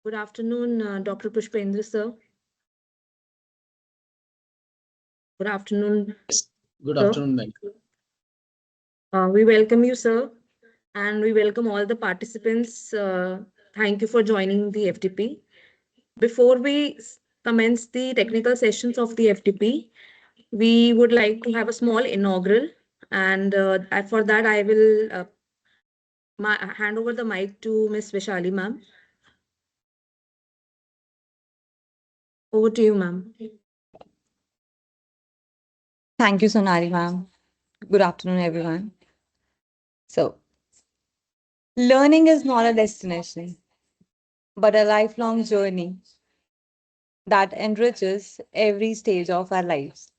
Good afternoon, Dr. Pushpendra, sir. Good afternoon, Yes. Good sir. afternoon, ma'am. We welcome you, sir, and we welcome all the participants. Thank you for joining the FDP. Before we commence the technical sessions of the FDP, we would like to have a small inaugural, and for that, I will hand over the mic to Ms. Vishali, ma'am. Over to you, ma'am. Thank you, Sonali ma'am. Good afternoon, everyone. So, learning is not a destination, but a lifelong journey that enriches every stage of our lives.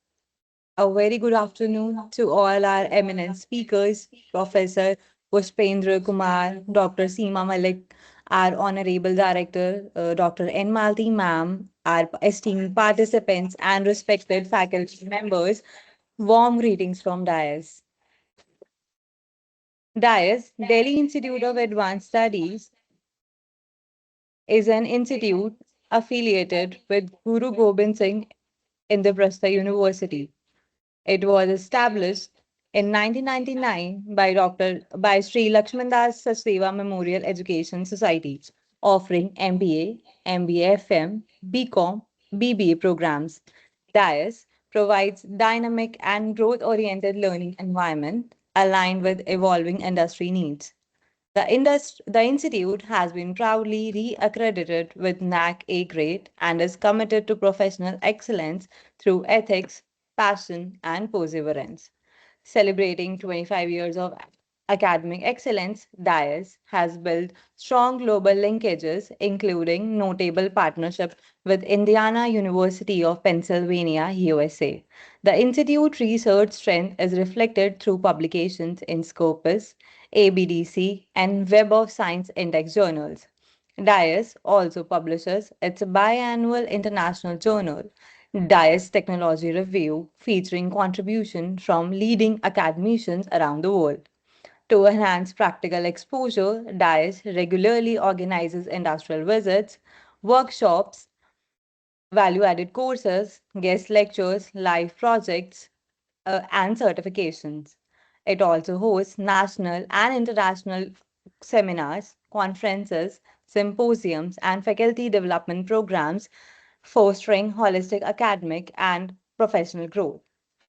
A very good afternoon to all our eminent speakers, Professor Pushpendra Kumar, Dr. Seema Malik, our Honorable Director, Dr. N. Malti ma'am, our esteemed participants, and respected faculty members. Warm greetings from DIAS. DIAS, Delhi Institute of Advanced Studies, is an institute affiliated with Guru Gobind Singh Indraprastha University. It was established in 1999 by Sri Lakshmandas Sachdeva Memorial Education Society, offering MBA, MBA-FM, BCom, BBA programs. DIAS provides dynamic and growth-oriented learning environment aligned with evolving industry needs. The institute has been proudly re-accredited with NAC A grade and is committed to professional excellence through ethics, passion, and perseverance. Celebrating 25 years of academic excellence, DIAS has built strong global linkages, including notable partnership with Indiana University of Pennsylvania, USA. The Institute research strength is reflected through publications in Scopus, ABDC, and Web of Science Index journals. DIAS also publishes its biannual international journal, DIAS Technology Review, featuring contribution from leading academicians around the world. To enhance practical exposure, DIAS regularly organizes industrial visits, workshops, value added courses, guest lectures, live projects, and certifications. It also hosts national and international seminars, conferences, symposiums, and faculty development programs, fostering holistic academic and professional growth.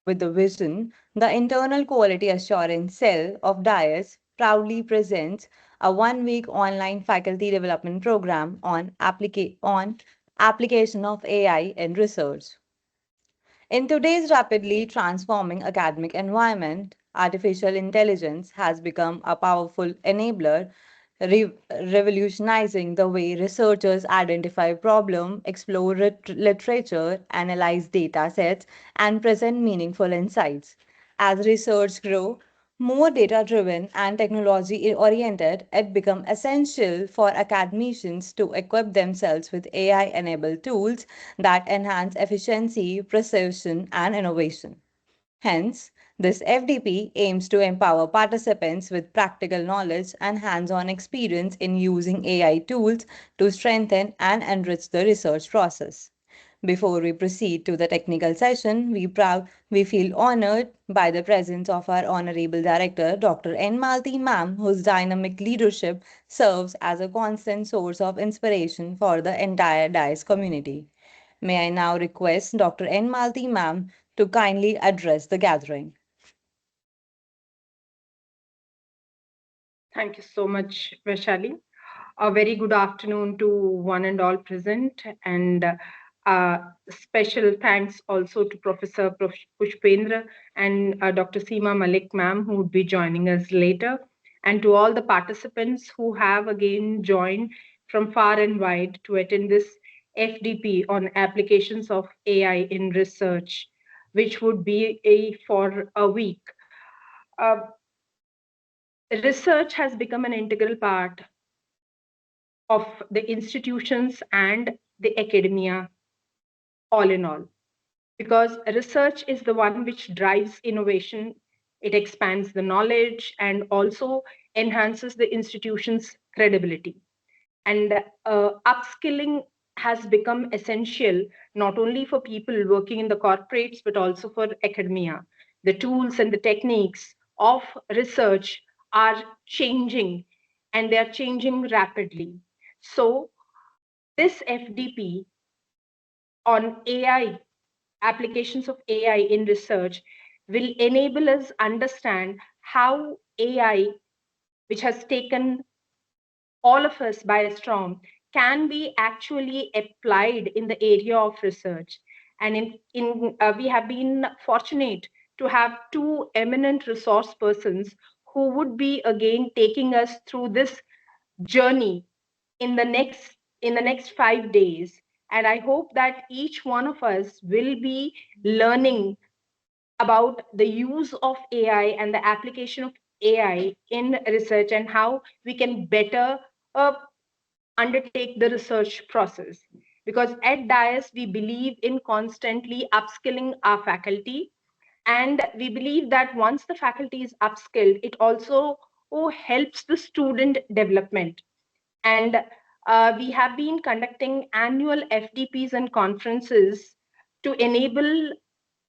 With the vision, the internal quality assurance cell of DIAS proudly presents a 1 week online faculty development program on application of AI in research. In today's rapidly transforming academic environment, artificial intelligence has become a powerful enabler, revolutionizing the way researchers identify problems, explore literature, analyze data sets, and present meaningful insights. As research grows, more data driven and technology oriented, it becomes essential for academicians to equip themselves with AI enabled tools that enhance efficiency, precision, and innovation. Hence, this FDP aims to empower participants with practical knowledge and hands on experience in using AI tools to strengthen and enrich the research process. Before we proceed to the technical session, we feel honored by the presence of our Honorable Director, Dr. N. Malti Ma'am, whose dynamic leadership serves as a constant source of inspiration for the entire DICE community. May I now request Dr. N. Malti Ma'am to kindly address the gathering. Thank you so much, Vaishali. A very good afternoon to one and all present, and special thanks also to Professor Pushpendra and Dr. Seema Malik, ma'am, who would be joining us later, and to all the participants who have again joined from far and wide to attend this FDP on applications of AI in research, which would be for a week. Uh, Research has become an integral part of the institutions and the academia, all in all, because research is the one which drives innovation. It expands the knowledge and also enhances the institution's credibility. And upskilling has become essential not only for people working in the corporates but also for academia. The tools and the techniques of research are changing, and they are changing rapidly. So this FDP on AI, applications of AI in research, will enable us understand how AI, which has taken all of us by a storm, can be actually applied in the area of research. And we have been fortunate to have two eminent resource persons who would be again taking us through this journey in the next 5 days. And I hope that each one of us will be learning about the use of AI and the application of AI in research, and how we can better uh, undertake the research process. Because at DIAS, we believe in constantly upskilling our faculty. And we believe that once the faculty is upskilled, it also helps the student development. And we have been conducting annual FDPs and conferences to enable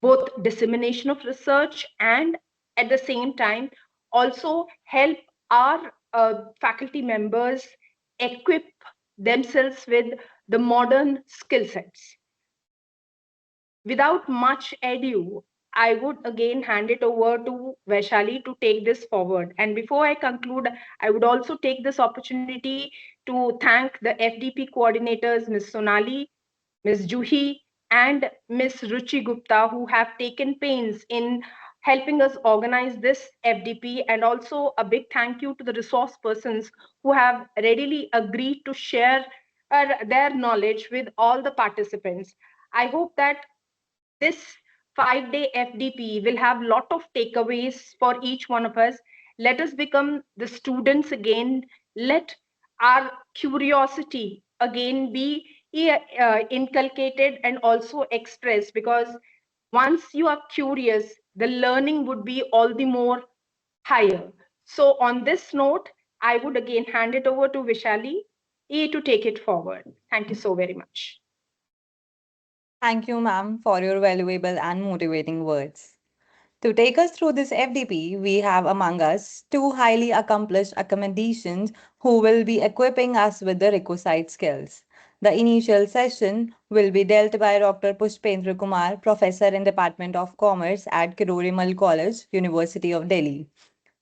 both dissemination of research and at the same time also help our faculty members equip themselves with the modern skill sets. Without much ado, I would again hand it over to Vaishali to take this forward. And before I conclude, I would also take this opportunity to thank the FDP coordinators, Ms. Sonali, Ms. Juhi, and Ms. Ruchi Gupta, who have taken pains in helping us organize this FDP. And also a big thank you to the resource persons who have readily agreed to share their knowledge with all the participants. I hope that this 5 day FDP will have lot of takeaways for each one of us. Let us become the students again. Let our curiosity again be inculcated and also expressed, because once you are curious, the learning would be all the more higher. So on this note, I would again hand it over to Vishali to take it forward. Thank you so very much. Thank you, ma'am, for your valuable and motivating words. To take us through this FDP, we have among us two highly accomplished academicians who will be equipping us with the requisite skills. The initial session will be dealt by Dr. Pushpendra Kumar, Professor in Department of Commerce at Kirori College, University of Delhi.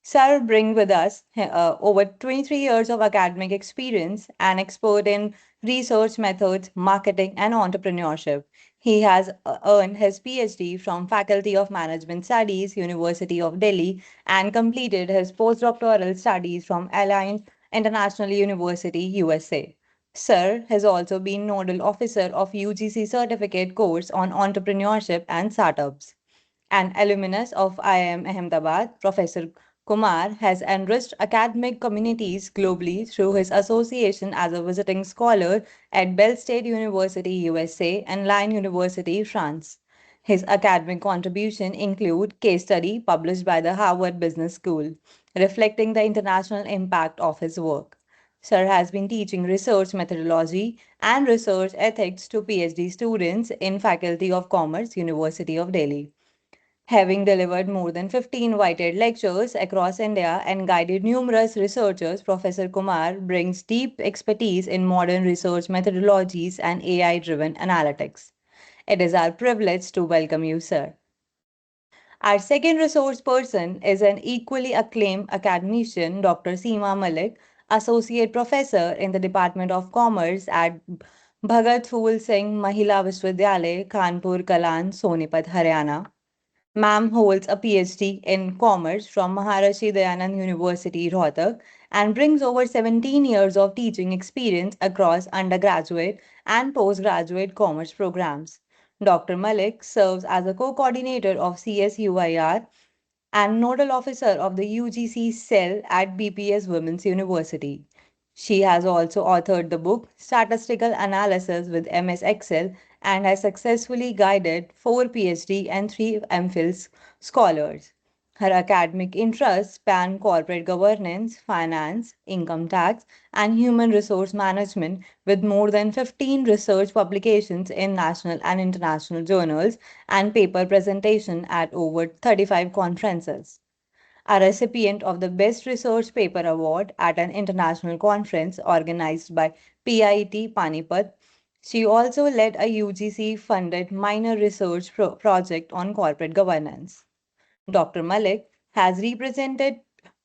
Sir bring with us over 23 years of academic experience and expert in research methods, marketing, and entrepreneurship. He has earned his PhD from Faculty of Management Studies, University of Delhi, and completed his postdoctoral studies from Alliance International University, USA. Sir has also been nodal officer of UGC certificate course on entrepreneurship and startups. An alumnus of IIM Ahmedabad, Professor Kumar has enriched academic communities globally through his association as a visiting scholar at Bell State University, USA, and Lyon University, France. His academic contributions include case study published by the Harvard Business School, reflecting the international impact of his work. Sir has been teaching research methodology and research ethics to PhD students in Faculty of Commerce, University of Delhi. Having delivered more than 50 invited lectures across India and guided numerous researchers, Professor Kumar brings deep expertise in modern research methodologies and AI driven analytics. It is our privilege to welcome you, sir. Our second resource person is an equally acclaimed academician, Dr. Seema Malik, Associate Professor in the Department of Commerce at Bhagat Phul Singh Mahila Vishwavidyalaya, Kanpur, Kalan, Sonipat, Haryana. Ma'am holds a PhD in Commerce from Maharishi Dayanand University, Rohtak, and brings over 17 years of teaching experience across undergraduate and postgraduate commerce programs. Dr. Malik serves as a co-coordinator of CSUIR and nodal officer of the UGC cell at BPS Women's University. She has also authored the book Statistical Analysis with MS Excel and has successfully guided 4 PhD and 3 MPhil scholars. Her academic interests span corporate governance, finance, income tax, and human resource management, with more than 15 research publications in national and international journals and paper presentation at over 35 conferences. A recipient of the Best Research Paper Award at an international conference organized by PIT Panipat, she also led a UGC funded minor research project on corporate governance. Dr. Malik has represented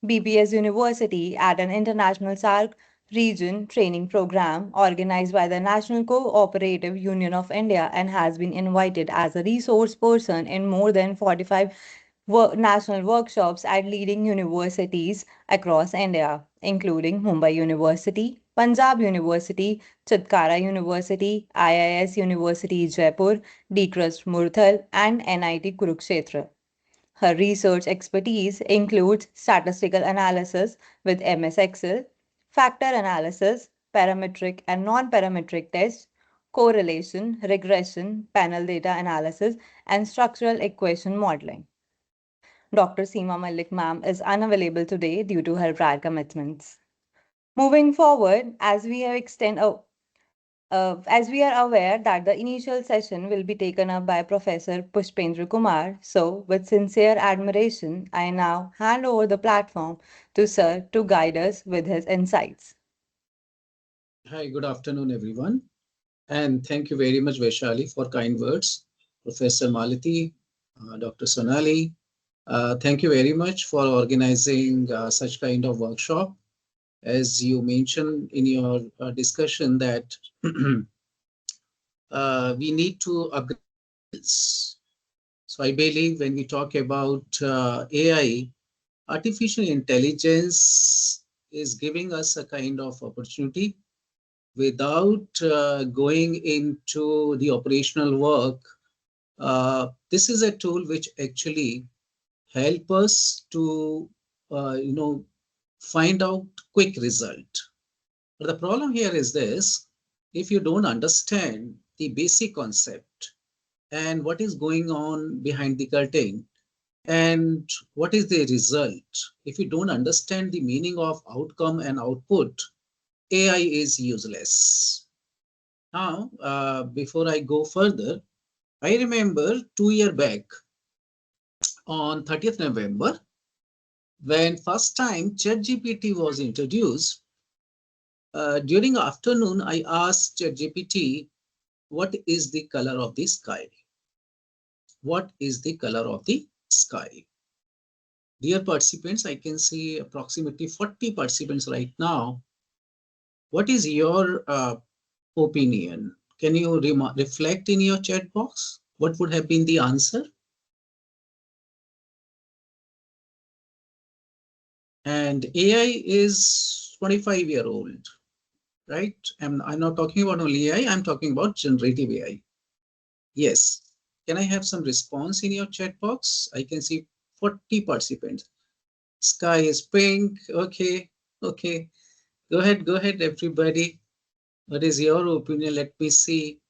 BPS University at an international SARC region training program organized by the National Cooperative Union of India and has been invited as a resource person in more than 45 national workshops at leading universities across India, including Mumbai University, Punjab University, Chitkara University, IIS University Jaipur, DTrust Murthal, and NIT Kurukshetra. Her research expertise includes statistical analysis with MS Excel, factor analysis, parametric and non-parametric tests, correlation, regression, panel data analysis, and structural equation modeling. Dr. Seema Malik ma'am is unavailable today due to her prior commitments. Moving forward, as we are aware that the initial session will be taken up by Professor Pushpendra Kumar, so with sincere admiration, I now hand over the platform to Sir to guide us with his insights. Hi, good afternoon, everyone. And thank you very much, Vaishali, for kind words. Professor Malati, Dr. Sonali, thank you very much for organizing such kind of workshop. As you mentioned in your discussion that we need to upgrade skills. So I believe when we talk about AI, artificial intelligence is giving us a kind of opportunity without going into the operational work. This is a tool which actually help us to find out quick result. But the problem here is this: if you don't understand the basic concept and what is going on behind the curtain and what is the result, if you don't understand the meaning of outcome and output, AI is useless. Now, before I go further, I remember 2 years back on 30th November, when first time ChatGPT was introduced. During afternoon, I asked ChatGPT, what is the color of the sky? What is the color of the sky? Dear participants, I can see approximately 40 participants right now. What is your opinion? Can you reflect in your chat box? What would have been the answer? And AI is 25-year-old, right? I'm not talking about only AI, I'm talking about generative AI. Yes. Can I have some response in your chat box? I can see 40 participants. Sky is pink. Okay. Okay. Go ahead, everybody. What is your opinion? Let me see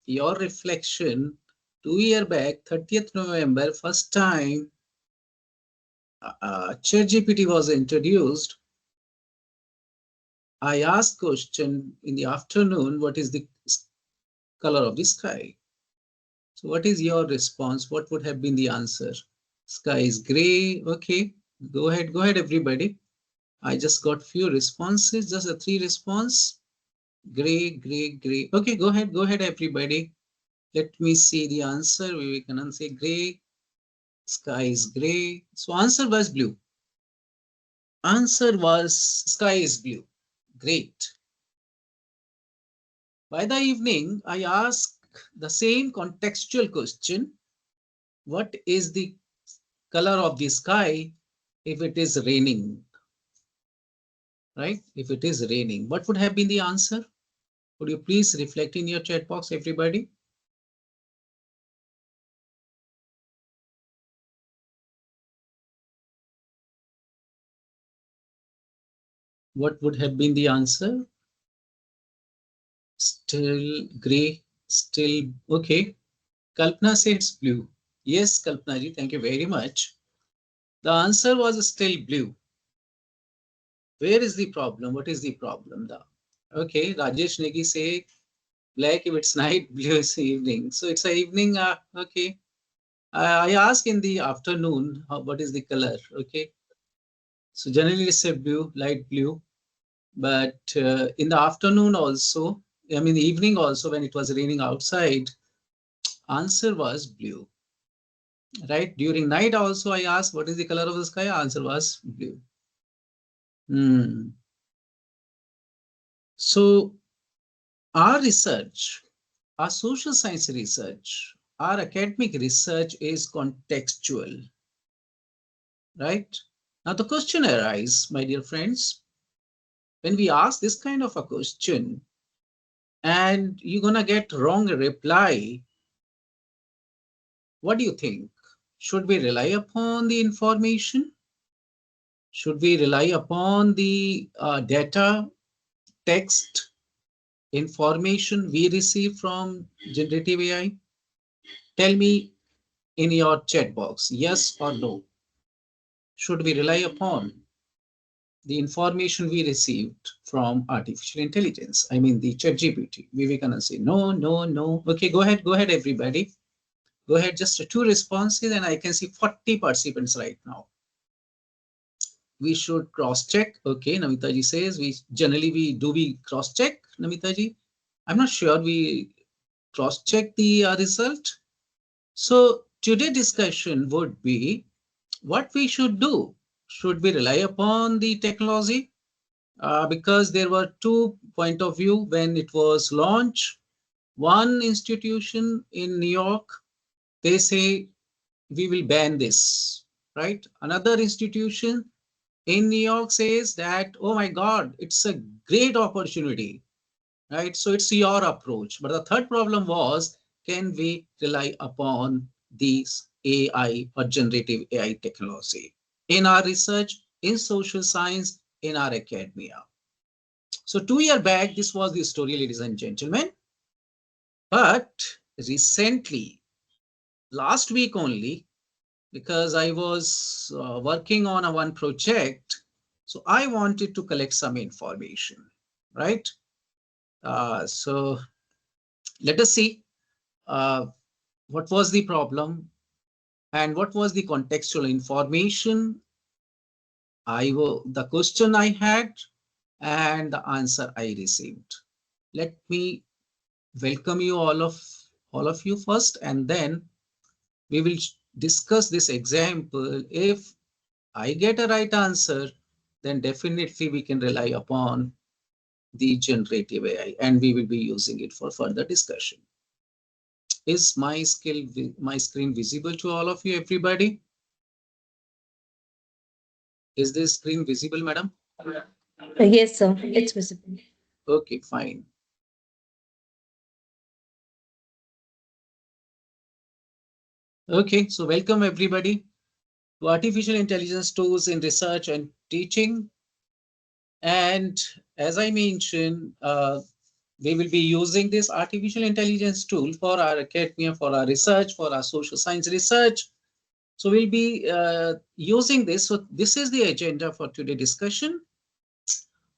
your reflection. 2 years back, 30th November, first time ChatGPT was introduced. I asked question in the afternoon, what is the color of the sky? So what is your response? What would have been the answer? Sky is gray. Okay, go ahead, everybody. I just got few responses, just a 3 response. Gray, gray, gray. Okay, go ahead, everybody. Let me see the answer. We can say gray. Sky is gray. So answer was blue. Answer was sky is blue. Great. By the evening, I asked the same contextual question. What is the color of the sky if it is raining? Right? If it is raining, what would have been the answer? Would you please reflect in your chat box, everybody? What would have been the answer? Still gray, still okay. Kalpana said it's blue. Yes, Kalpana ji, thank you very much. The answer was still blue. Where is the problem? What is the problem? Okay, Rajesh Negi say black if it's night, blue is evening. So it's a evening. Okay. I ask in the afternoon, what is the color? Okay. So generally it's a blue, light blue. But in the afternoon also, I mean the evening also, when it was raining outside, answer was blue. Right? During night also, I asked what is the color of the sky? Answer was blue. So our research, our social science research, our academic research is contextual, right? Now the question arises, my dear friends, when we ask this kind of a question and you're gonna get wrong reply, what do you think? Should we rely upon the information? Should we rely upon the data, text, information we receive from generative AI? Tell me in your chat box, yes or no. Should we rely upon the information we received from artificial intelligence? I mean the chat GPT. Vivekanand say no, no, no. Okay, go ahead, everybody. Go ahead, just 2 responses, and I can see 40 participants right now. We should cross-check. Okay, Namitaji says we cross-check, Namitaji? I'm not sure we cross-check the result. So today's discussion would be what we should do. Should we rely upon the technology? Because there were 2 points of view when it was launched. One institution in New York, they say we will ban this, right? Another institution in New York says that, oh my God, it's a great opportunity, right? So it's your approach. But the third problem was, can we rely upon these AI or generative AI technology in our research, in social science, in our academia? So 2 years back, this was the story, ladies and gentlemen. But recently, last week only, because I was working on one project, so I wanted to collect some information, right? So let us see what was the problem and what was the contextual information the question I had and the answer I received. Let me welcome you all of you first, and then we will discuss this example. If I get a right answer, then definitely we can rely upon the generative AI and we will be using it for further discussion. Is my screen visible to all of you, everybody? Is this screen visible, madam? Yes, sir. It's visible. Okay, fine. Okay, so welcome everybody to Artificial Intelligence Tools in Research and Teaching. And as I mentioned, we will be using this artificial intelligence tool for our academia, for our research, for our social science research. So we'll be using this. So this is the agenda for today's discussion.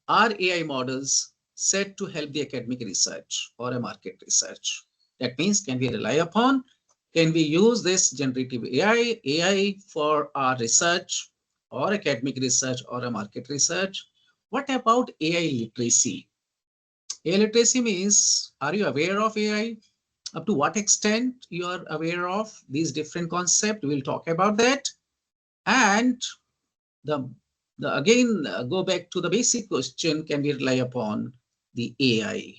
Are AI models set to help the academic research or a market research? That means, can we rely upon, can we use this generative AI for our research or academic research or a market research? What about AI literacy? AI literacy means, are you aware of AI? Up to what extent you are aware of these different concepts? We'll talk about that. And the again, go back to the basic question, can we rely upon the AI,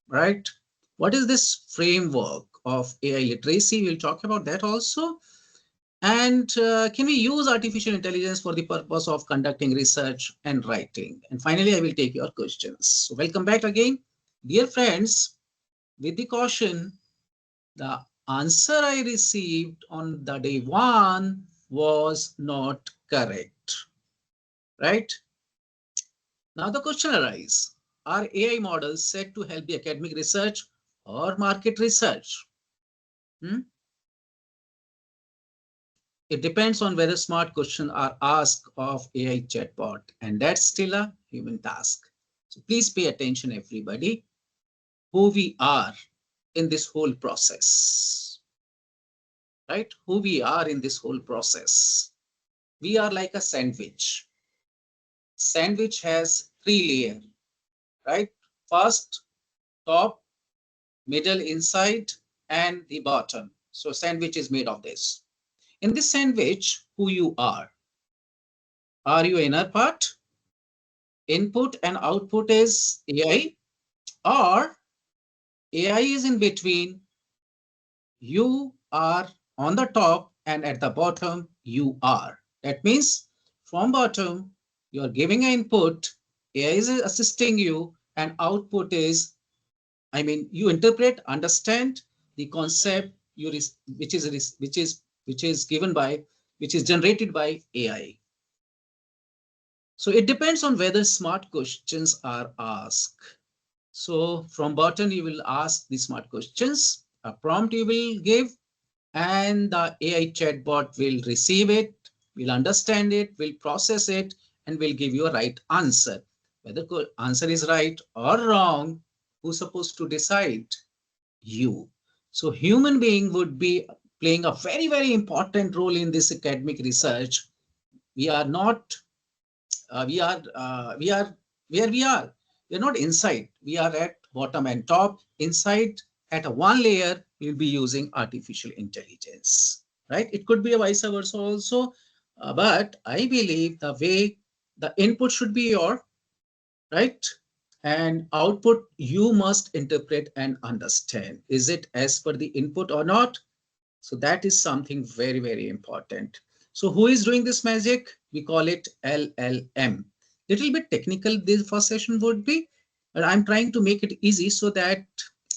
right? What is this framework of AI literacy? We'll talk about that also. And can we use artificial intelligence for the purpose of conducting research and writing? And finally, I will take your questions. So welcome back again. Dear friends, with the caution, the answer I received on the day 1 was not correct, right? Now the question arises, are AI models set to help the academic research or market research? it depends on whether smart questions are asked of AI chatbot, and that's still a human task. So please pay attention, everybody, who we are in this whole process, right? Who we are in this whole process. We are like a sandwich. Sandwich has 3 layers, right? First, top, middle, inside, and the bottom. So sandwich is made of this. In this sandwich, who you are? Are you inner part? Input and output is AI, or AI is in between. You are on the top, and at the bottom, you are. That means from bottom, you are giving an input, AI is assisting you, and output is, I mean, you interpret, understand the concept you which is given by, which is generated by AI. So it depends on whether smart questions are asked. So from bottom, you will ask the smart questions, a prompt you will give, and the AI chatbot will receive it, will understand it, will process it, and will give you a right answer. Whether answer is right or wrong, who's supposed to decide? You. So human being would be playing a very, very important role in this academic research. We are not, we are where we are. We are not inside. We are at bottom and top. Inside, at a one layer, we'll be using artificial intelligence, right? It could be a vice versa also, but I believe the way the input should be your, right? And output, you must interpret and understand. Is it as per the input or not? So that is something very, very important. So who is doing this magic? We call it LLM. Little bit technical this first session would be, but I'm trying to make it easy so that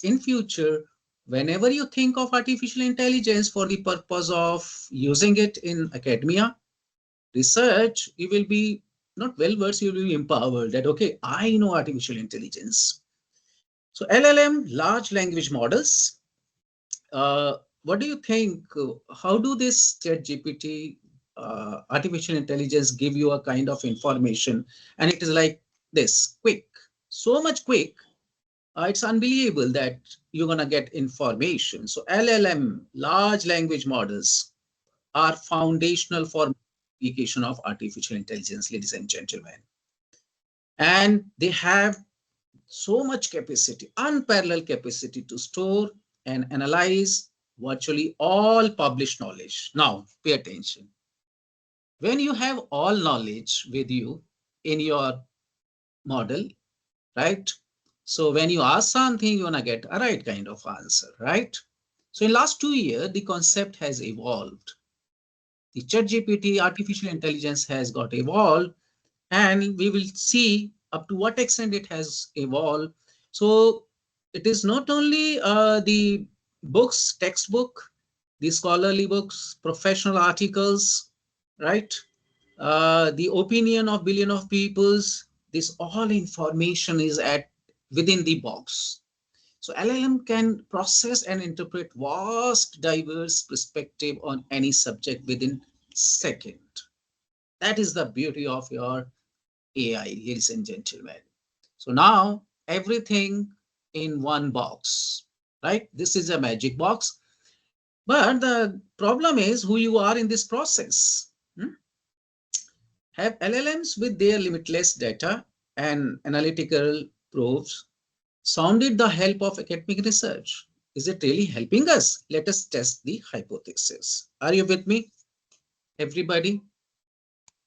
in future, whenever you think of artificial intelligence for the purpose of using it in academia, research, you will be not well versed, you will be empowered that, okay, I know artificial intelligence. So LLM, large language models. What do you think? How do this ChatGPT, artificial intelligence, give you a kind of information? And it is like this, quick, so much quick. It's unbelievable that you're gonna get information. So LLM, large language models, are foundational for application of artificial intelligence, ladies and gentlemen. And they have so much capacity, unparalleled capacity to store and analyze virtually all published knowledge. Now, pay attention. When you have all knowledge with you in your model, right? So when you ask something, you're gonna get a right kind of answer, right? So in last 2 years, the concept has evolved. The ChatGPT, artificial intelligence, has got evolved, and we will see up to what extent it has evolved. So it is not only the books, textbook, the scholarly books, professional articles, right? The opinion of billion of peoples. This all information is at within the box. So LLM can process and interpret vast, diverse perspective on any subject within second. That is the beauty of your AI, ladies and gentlemen. So now everything in one box, right? This is a magic box. But the problem is who you are in this process. Have LLMs with their limitless data and analytical proofs sounded the help of academic research? Is it really helping us? Let us test the hypothesis. Are you with me? Everybody,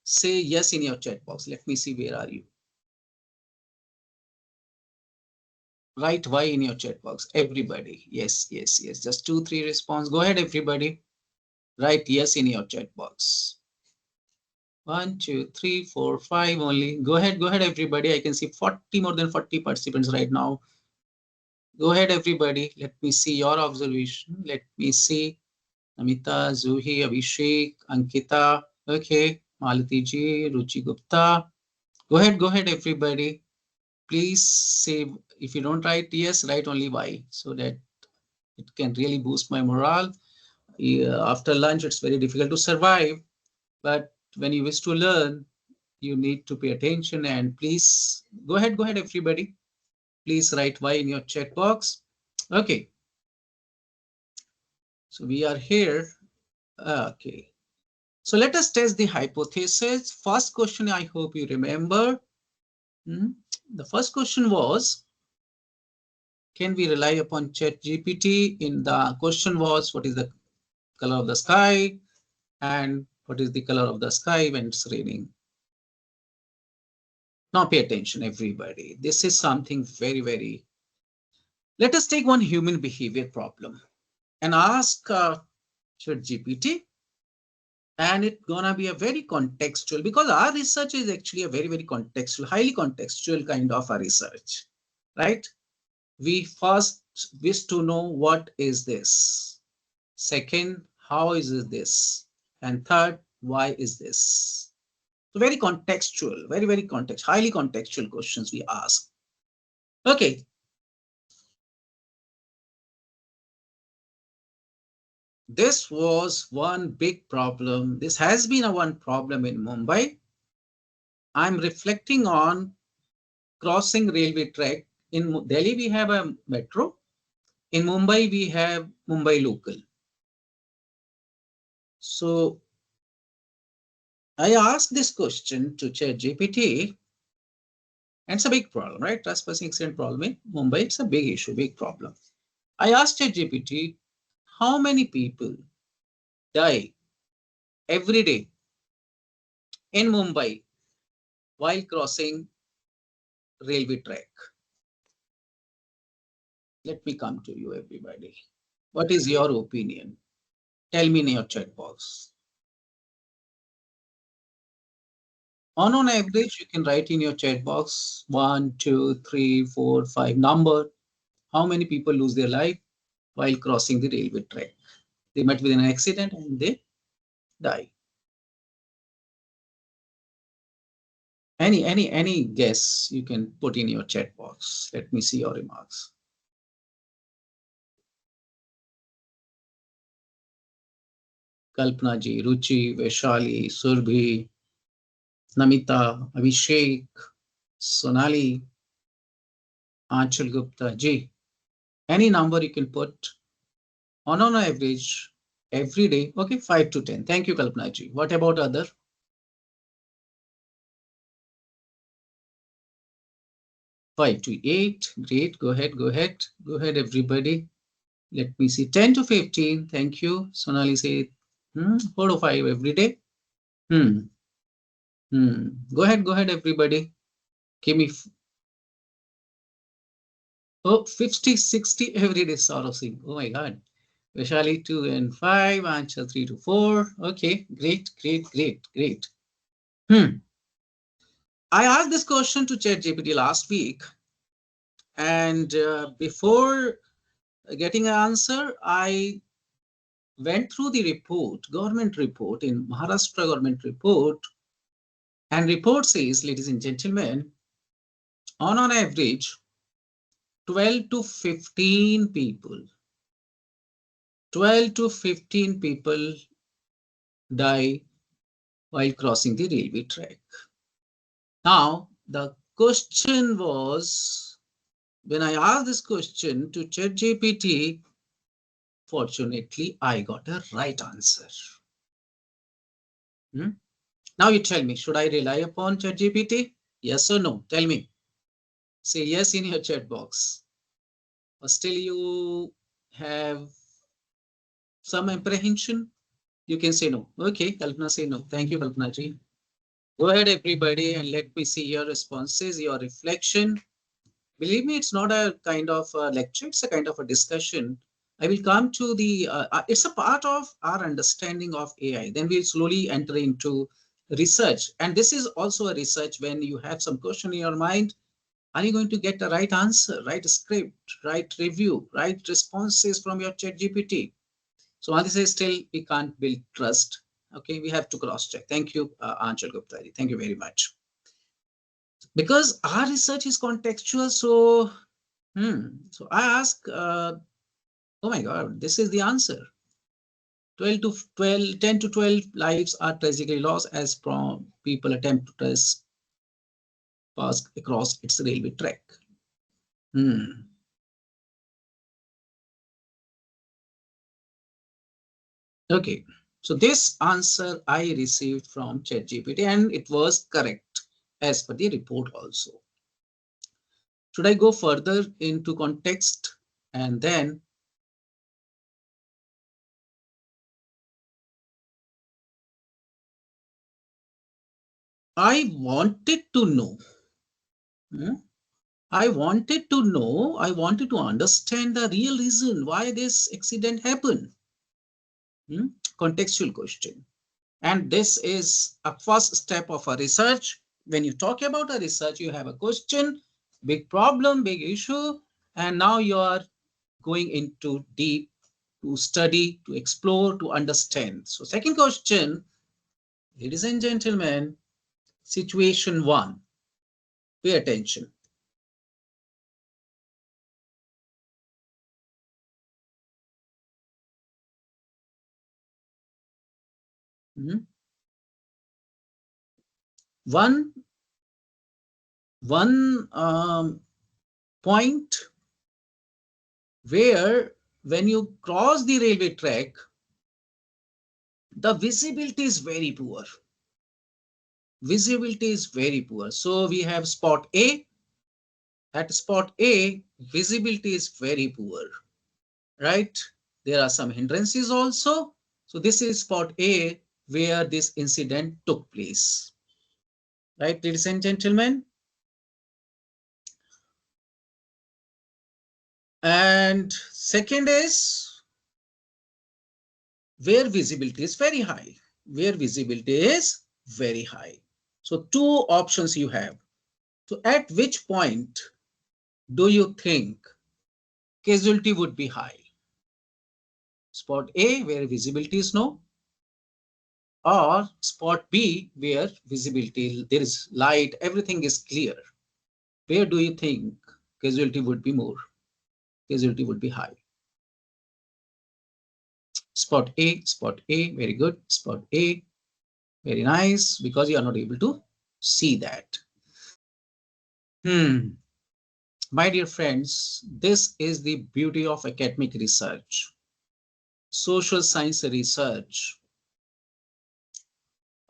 say yes in your chat box. Let me see, where are you? Write Y in your chat box. Everybody. Yes, yes, yes. Just 2, 3 response. Go ahead, everybody. Write yes in your chat box. 1, 2, 3, 4, 5 only. Go ahead, everybody. I can see 40, more than 40 participants right now. Go ahead, everybody. Let me see your observation. Let me see. Amita, Zuhi, Abhishek, Ankita. Okay. Malati ji, Ruchi Gupta. Go ahead, everybody. Please say, if you don't write yes, write only Y, so that it can really boost my morale. After lunch, it's very difficult to survive. But when you wish to learn, you need to pay attention. And please go ahead, everybody. Please write Y in your chat box. Okay. So we are here. Okay. So let us test the hypothesis. First question, I hope you remember. The first question was, can we rely upon ChatGPT? In the question was, what is the color of the sky? And what is the color of the sky when it's raining? Now pay attention, everybody. This is something very, very... Let us take one human behavior problem and ask ChatGPT. And it's gonna be a very contextual, because our research is actually a very, very contextual, highly contextual kind of a research, right? We first wish to know what is this. Second, how is this? And third, why is this? So very contextual, very, very highly contextual questions we ask. Okay. This was one big problem. This has been a one problem in Mumbai. I'm reflecting on crossing railway track. In Delhi, we have a metro. In Mumbai, we have Mumbai local. So I asked this question to ChatGPT, and it's a big problem, right? Trespassing accident problem in Mumbai, it's a big issue, big problem. I asked ChatGPT, how many people die every day in Mumbai while crossing railway track? Let me come to you, everybody. What is your opinion? Tell me in your chat box. On average, you can write in your chat box 1, 2, 3, 4, 5 number. How many people lose their life while crossing the railway track? They met with an accident and they die. Any guess you can put in your chat box. Let me see your remarks. Kalpana ji, Ruchi, Vaishali, Surbhi, Namita, Abhishek, Sonali, Anchal Gupta ji. Any number you can put on average every day. Okay, 5 to 10. Thank you, Kalpana ji. What about other? 5 to 8. Great. Go ahead, everybody. Let me see. 10 to 15. Thank you. Sonali say 4 to 5 every day. Go ahead, everybody. Give me 50, 60 every day, Saurav Singh. Oh my God. Vaishali 2 and 5, Anchal 3 to 4. Okay, great. I asked this question to ChatGPT last week, and before getting an answer, I went through the report, government report in Maharashtra government report, and report says, ladies and gentlemen, on average, 12 to 15 people die while crossing the railway track. Now, the question was, when I asked this question to ChatGPT, fortunately, I got a right answer. Now you tell me, should I rely upon ChatGPT? Yes or no? Tell me. Say yes in your chat box. Or still you have some apprehension? You can say no. Okay, Kalpana say no. Thank you, Kalpana ji. Go ahead, everybody, and let me see your responses, your reflection. Believe me, it's not a kind of a lecture, it's a kind of a discussion. I will come to the, it's a part of our understanding of AI. Then we'll slowly enter into research. And this is also a research when you have some question in your mind. Are you going to get the right answer, right script, right review, right responses from your ChatGPT? So all this is still, we can't build trust. Okay, we have to cross check. Thank you, Anchal Gupta. Thank you very much. Because our research is contextual, so so I ask, oh my God, this is the answer. 10 to 12 lives are tragically lost as people attempt to pass across its railway track. Okay, so this answer I received from ChatGPT and it was correct as per the report also. Should I go further into context and then I wanted to know, I wanted to understand the real reason why this accident happened. Contextual question. And this is a first step of a research. When you talk about a research, you have a question, big problem, big issue, and now you are going into deep to study, to explore, to understand. So second question, ladies and gentlemen, situation one. Pay attention. One point where when you cross the railway track, the visibility is very poor. Visibility is very poor. So we have spot A. At spot A, visibility is very poor, right? There are some hindrances also. So this is spot A where this incident took place. Right, ladies and gentlemen? And second is where visibility is very high. Where visibility is very high. So two options you have. So at which point do you think casualty would be high? Spot A where visibility is low, or spot B where visibility, there is light, everything is clear. Where do you think casualty would be more? Casualty would be high. Spot A, very good. Spot A, very nice, because you are not able to see that. My dear friends, this is the beauty of academic research, social science research.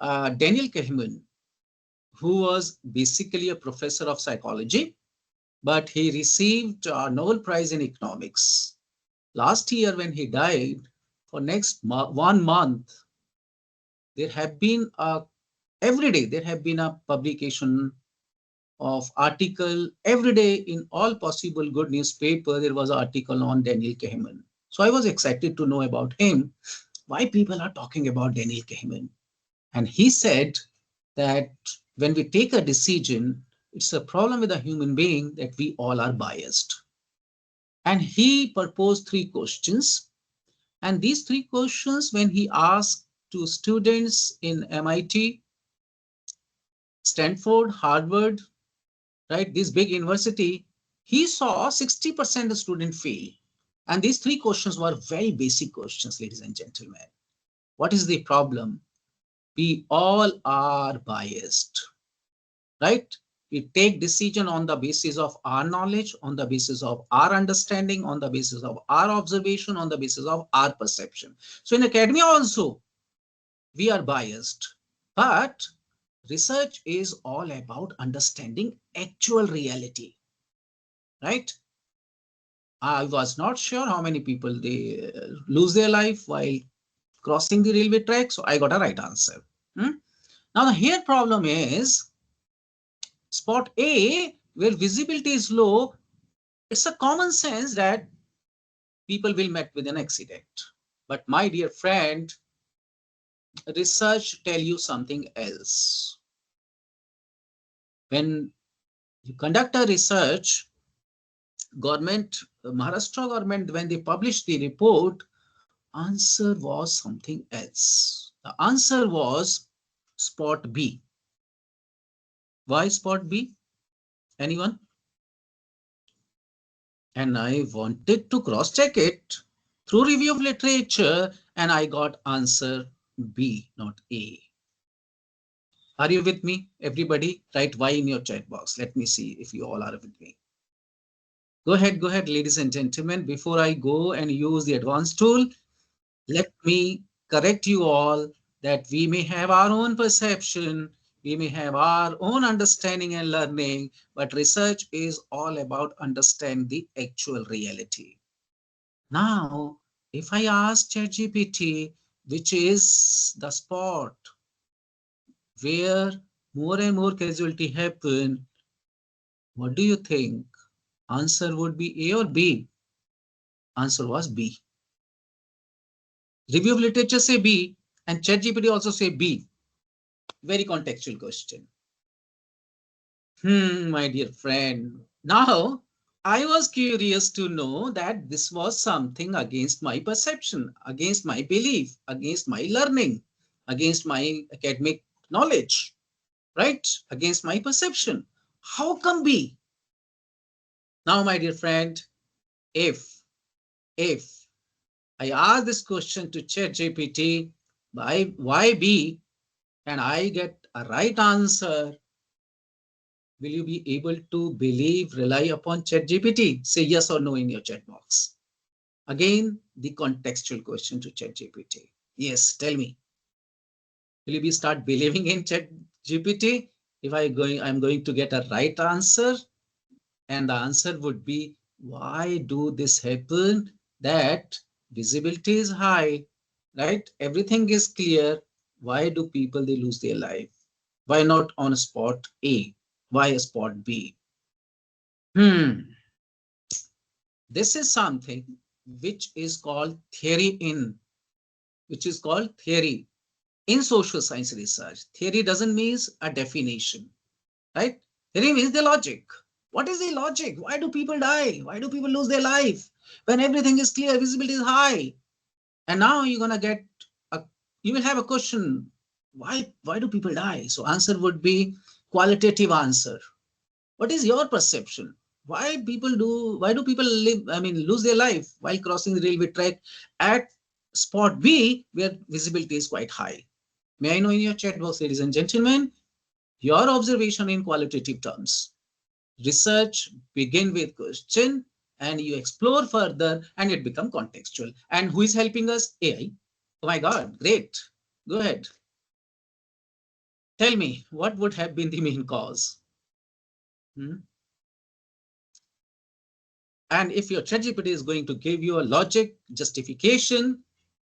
Daniel Kahneman, who was basically a professor of psychology, but he received a Nobel Prize in economics. Last year when he died, for next 1 month, there have been every day there have been a publication of article every day in all possible good newspaper. There was an article on Daniel Kahneman. So I was excited to know about him, why people are talking about Daniel Kahneman. And he said that when we take a decision, it's a problem with a human being that we all are biased. And he proposed 3 questions. And these 3 questions, when he asked to students in MIT, Stanford, Harvard, right, this big university, he saw 60% of students fail. And these 3 questions were very basic questions, ladies and gentlemen. What is the problem? We all are biased, right? We take decision on the basis of our knowledge, on the basis of our understanding, on the basis of our observation, on the basis of our perception. So in academia also, we are biased, but research is all about understanding actual reality, right? I was not sure how many people they lose their life while crossing the railway track, so I got a right answer. Now the here problem is spot A, where visibility is low. It's a common sense that people will meet with an accident. But my dear friend, research tell you something else. When you conduct a research, government, Maharashtra government, when they published the report, answer was something else. The answer was spot B. Why spot B? Anyone? And I wanted to cross check it through review of literature. and I got answer B, not A. Are you with me? Everybody, write Y in your chat box. Let me see if you all are with me. Go ahead, ladies and gentlemen. Before I go and use the advanced tool, let me correct you all that we may have our own perception, we may have our own understanding and learning, but research is all about understanding the actual reality. Now, if I ask ChatGPT, which is the spot where more and more casualty happen, what do you think? Answer would be A or B? Answer was B. Review of literature say B, and ChatGPT also say B. Very contextual question. My dear friend. Now, I was curious to know that this was something against my perception, against my belief, against my learning, against my academic knowledge, right? Against my perception. How come B? Now, my dear friend, if I ask this question to ChatGPT, why B, and I get a right answer, will you be able to believe, rely upon ChatGPT? Say yes or no in your chat box. Again, the contextual question to ChatGPT. Yes, tell me. Will you be start believing in ChatGPT if I'm going to get a right answer? And the answer would be, why do this happen? That visibility is high, right? Everything is clear. Why do people they lose their life? Why not on spot A? Why a spot B? This is something which is called theory in social science research. Theory doesn't mean a definition, right? Theory means the logic. What is the logic? Why do people die? Why do people lose their life? When everything is clear, visibility is high. And now you're gonna get you will have a question, why do people die? So answer would be qualitative answer. What is your perception? Why do people lose their life while crossing the railway track at spot B where visibility is quite high? May I know in your chat box, ladies and gentlemen, your observation in qualitative terms. Research begin with question and you explore further and it become contextual. And who is helping us? AI. Oh my God, great. Go ahead. Tell me, what would have been the main cause? And if your ChatGPT is going to give you a logic justification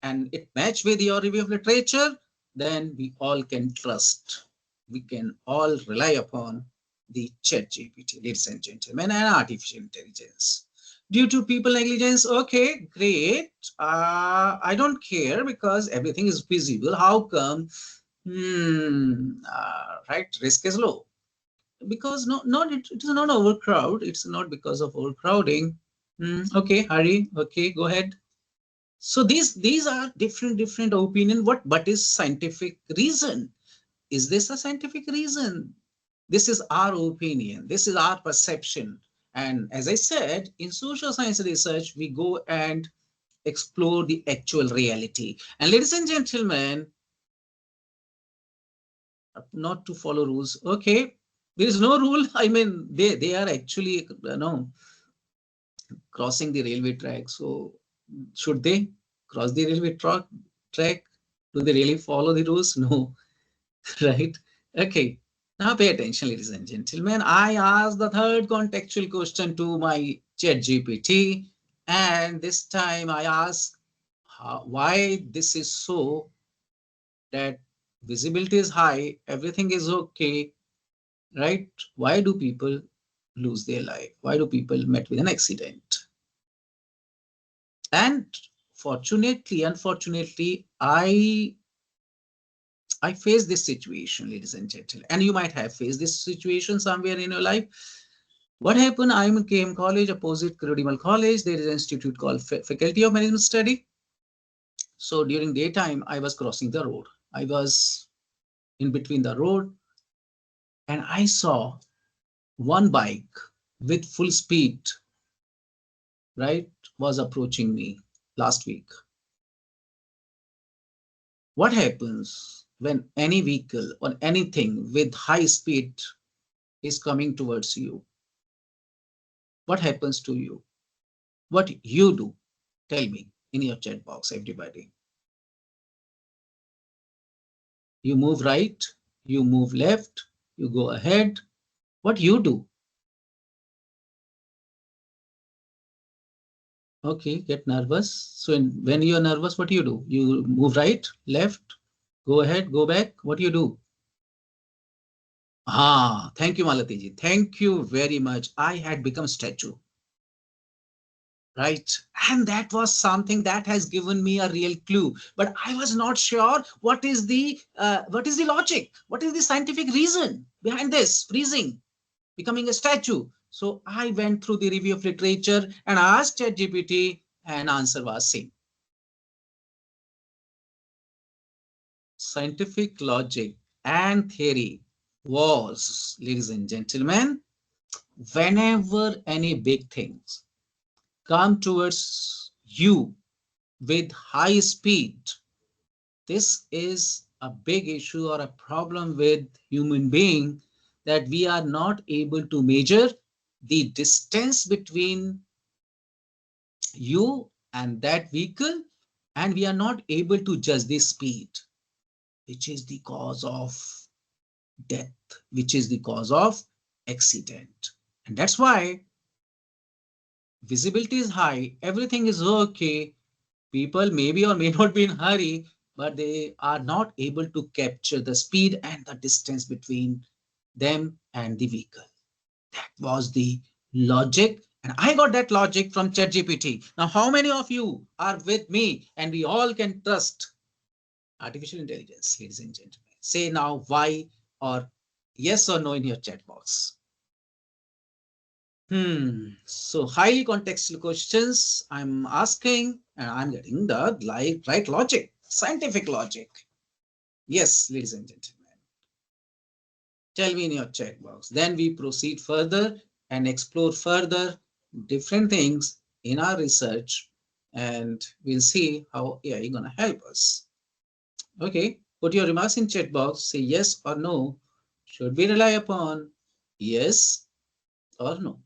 and it match with your review of literature, then we all can trust. We can all rely upon the ChatGPT, ladies and gentlemen, and artificial intelligence. Due to people negligence, okay, great. I don't care because everything is visible. How come? Right, risk is low. Because it is not overcrowd. It's not because of overcrowding. Okay, Hari. Okay, go ahead. So these are different opinion. But is scientific reason? Is this a scientific reason? This is our opinion. This is our perception. And as I said, in social science research, we go and explore the actual reality. And ladies and gentlemen, not to follow rules. Okay, there is no rule. I mean, they are actually crossing the railway track. So should they cross the railway track? Do they really follow the rules? No, right? Okay. Now pay attention, ladies and gentlemen. I asked the third contextual question to my ChatGPT, and this time I asked why this is so, that visibility is high, everything is okay, right? Why do people lose their life? Why do people met with an accident? And unfortunately, I face this situation, ladies and gentlemen, and you might have faced this situation somewhere in your life. What happened? I'm in KM College, opposite Credimal College. There is an institute called Faculty of Management Study. So during daytime, I was crossing the road. I was in between the road, and I saw one bike with full speed, right, was approaching me last week. What happens when any vehicle or anything with high speed is coming towards you? What happens to you? What you do? Tell me in your chat box, everybody. You move right, you move left, you go ahead. What you do? Okay, get nervous. So when you are nervous, what do? You move right, left, go ahead, go back. What do you do? Ah, thank you, Malati ji. Thank you very much. I had become statue. Right. And that was something that has given me a real clue. But I was not sure what is the logic? What is the scientific reason behind this freezing, becoming a statue? So I went through the review of literature and asked ChatGPT, and answer was same. Scientific logic and theory was, ladies and gentlemen, whenever any big things come towards you with high speed, this is a big issue or a problem with human being, that we are not able to measure the distance between you and that vehicle, and we are not able to judge the speed, which is the cause of death, which is the cause of accident. And that's why visibility is high, everything is okay, people maybe or may not be in hurry, but they are not able to capture the speed and the distance between them and the vehicle. That was the logic. And I got that logic from ChatGPT. Now, how many of you are with me and we all can trust artificial intelligence, ladies and gentlemen? Say now why or yes or no in your chat box. So highly contextual questions I'm asking, and I'm getting the right logic, scientific logic. Yes, ladies and gentlemen. Tell me in your chat box. Then we proceed further and explore further different things in our research, and we'll see how AI is gonna help us. Okay, put your remarks in chat box. Say yes or no. Should we rely upon yes or no?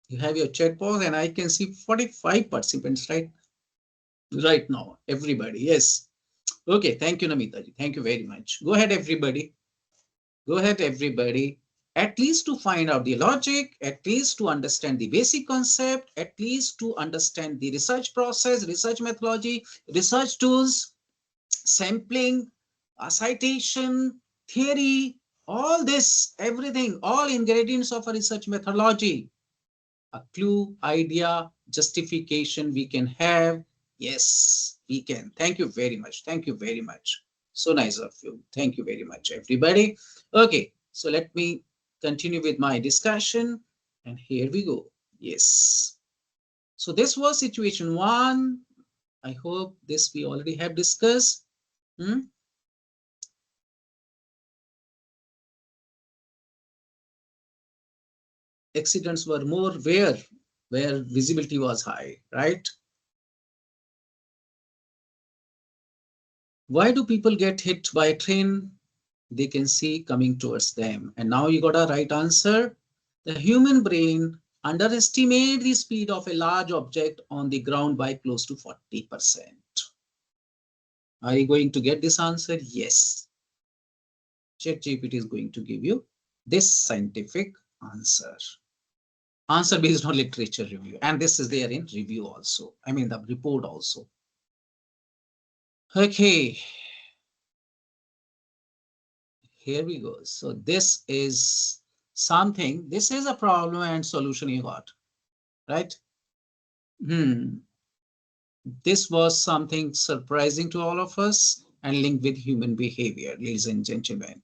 You have your chat box, and I can see 45 participants right now. Everybody, yes. Okay, thank you, Namita ji. Thank you very much. Go ahead, everybody. Go ahead, everybody. At least to find out the logic, at least to understand the basic concept, at least to understand the research process, research methodology, research tools, sampling, citation, theory, all this, everything, all ingredients of a research methodology. A clue, idea, justification we can have. Yes, we can. Thank you very much. Thank you very much. So nice of you. Thank you very much, everybody. Okay, so let me continue with my discussion. And here we go. Yes. So this was situation one. I hope this we already have discussed. Accidents were more where visibility was high, right? Why do people get hit by a train they can see coming towards them? And now you got a right answer. The human brain underestimates the speed of a large object on the ground by close to 40%. Are you going to get this answer? Yes. ChatGPT is going to give you this scientific answer. Answer based on literature review. And this is there in review also. I mean the report also. Okay. Here we go. So this is something, this is a problem and solution you got, right? This was something surprising to all of us and linked with human behavior, ladies and gentlemen.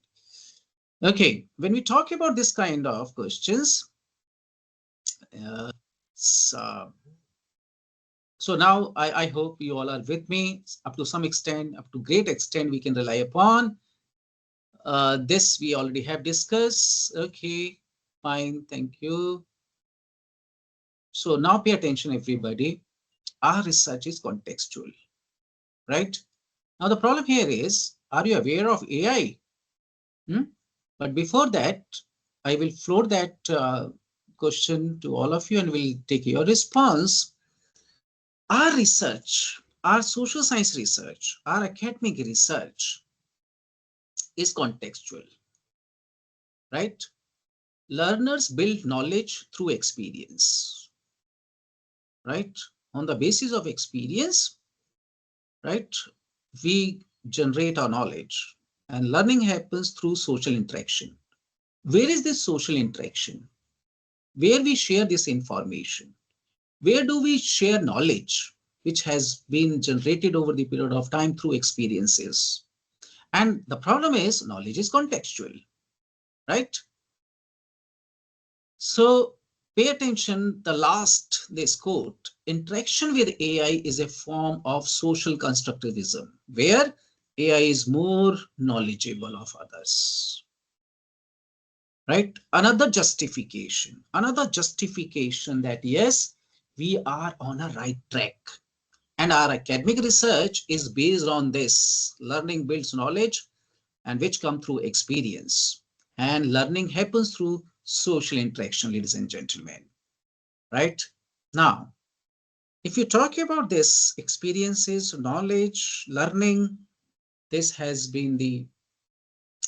Okay, when we talk about this kind of questions, so now I hope you all are with me up to some extent, up to great extent we can rely upon. This we already have discussed. Okay, fine, thank you. So now pay attention, everybody. Our research is contextual. right? Now the problem here is, are you aware of AI? But before that, I will float that question to all of you and will take your response. Our research, our social science research, our academic research is contextual, right? Learners build knowledge through experience, right? On the basis of experience, right, we generate our knowledge, and learning happens through social interaction. Where is this social interaction? Where we share this information? Where do we share knowledge which has been generated over the period of time through experiences? And the problem is knowledge is contextual, right? So pay attention, the last, this quote, interaction with AI is a form of social constructivism, where AI is more knowledgeable of others, right? Another justification that yes, we are on a right track. And our academic research is based on this. Learning builds knowledge and which come through experience. And learning happens through social interaction, ladies and gentlemen, right? Now, if you talk about this experiences, knowledge, learning, this has been the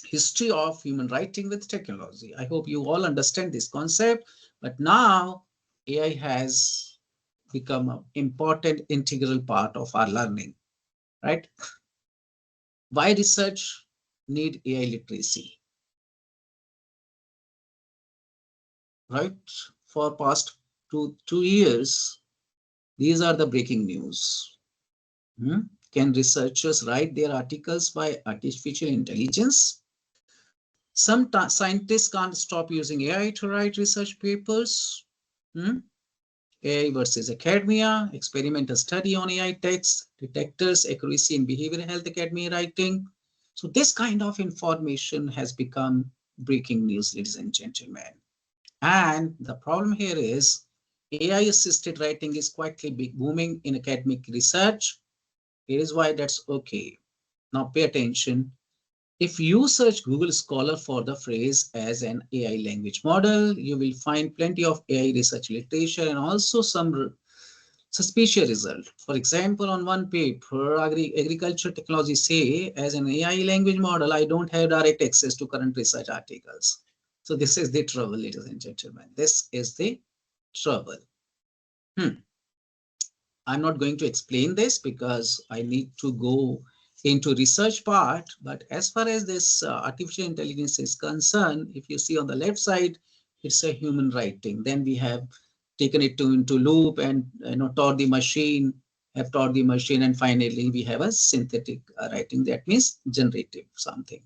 history of human writing with technology. I hope you all understand this concept, but now AI has become an important integral part of our learning, right? Why research need AI literacy, right? For past two years, these are the breaking news. Can researchers write their articles by artificial intelligence? Some scientists can't stop using AI to write research papers. AI versus academia, experimental study on AI text, detectors, accuracy in behavioral health academy writing. So this kind of information has become breaking news, ladies and gentlemen. And the problem here is AI-assisted writing is quietly booming in academic research. Here is why that's okay. Now pay attention. If you search Google Scholar for the phrase as an AI language model, you will find plenty of AI research literature and also some suspicious result. For example, on one paper, agriculture technology say as an AI language model, I don't have direct access to current research articles. So this is the trouble, ladies and gentlemen. This is the trouble. I'm not going to explain this because I need to go into research part. But as far as this artificial intelligence is concerned, if you see on the left side, it's a human writing. Then we have taken it into loop and taught the machine, and finally we have a synthetic writing. That means generative something.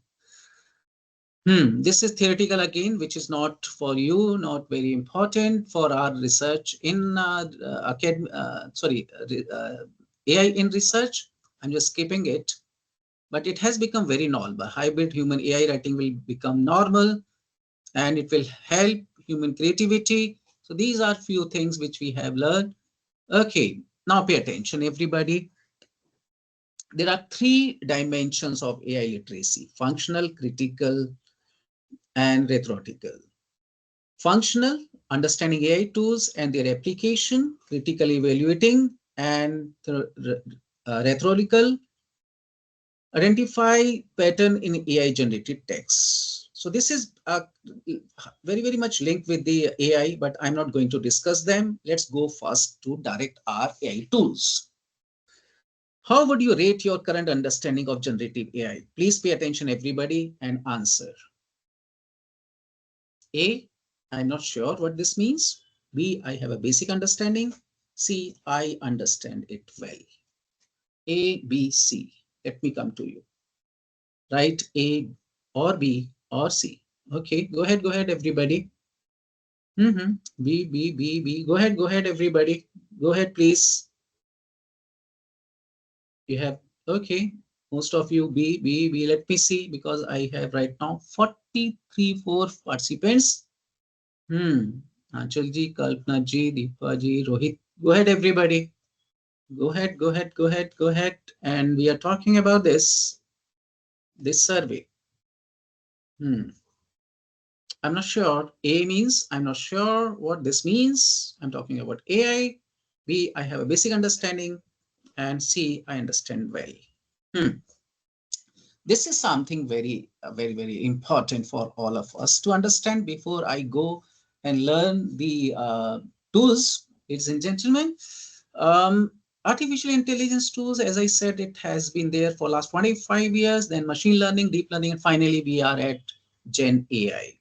This is theoretical again, which is not for you, not very important for our research in AI in research. I'm just skipping it, but it has become very normal. Hybrid human AI writing will become normal, and it will help human creativity. So these are few things which we have learned. Okay, now pay attention, everybody. There are three dimensions of AI literacy: functional, critical, and rhetorical. Functional, understanding AI tools and their application, critical evaluating, and rhetorical, identify pattern in AI generated text. So this is very, very much linked with the AI, but I'm not going to discuss them. Let's go first to direct our AI tools. How would you rate your current understanding of generative AI? Please pay attention, everybody, and answer. A, I'm not sure what this means. B, I have a basic understanding. C, I understand it well. A, B, C. Let me come to you. Write A or B or C. Okay, go ahead, everybody. B, B, B, B. Go ahead, everybody. Go ahead, please. You have, okay. Most of you B, B, B. Let me see, because I have right now 4 participants. Anchal ji, Kalpana ji, Deepa ji, Rohit. Go ahead, everybody. Go ahead, go ahead, go ahead, go ahead. And we are talking about this survey. I'm not sure. A means I'm not sure what this means. I'm talking about AI. B, I have a basic understanding. And C, I understand well. This is something very, very important for all of us to understand before I go and learn the tools. Ladies and gentlemen, artificial intelligence tools, as I said, it has been there for last 25 years, then machine learning, deep learning, and finally we are at Gen AI.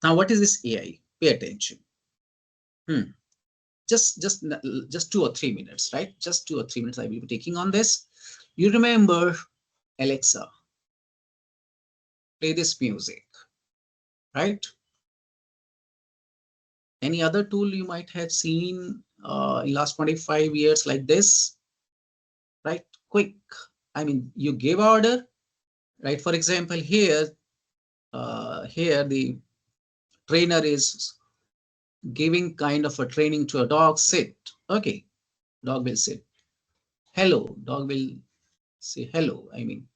Now, what is this AI? Pay attention. Just 2 or 3 minutes, right? Just 2 or 3 minutes I will be taking on this. You remember Alexa, play this music, right? Any other tool you might have seen in last 25 years like this, right? Quick. I mean, you give order, right? For example, here the trainer is giving kind of a training to a dog. Sit. Okay, dog will sit. Hello, dog will say hello. I mean,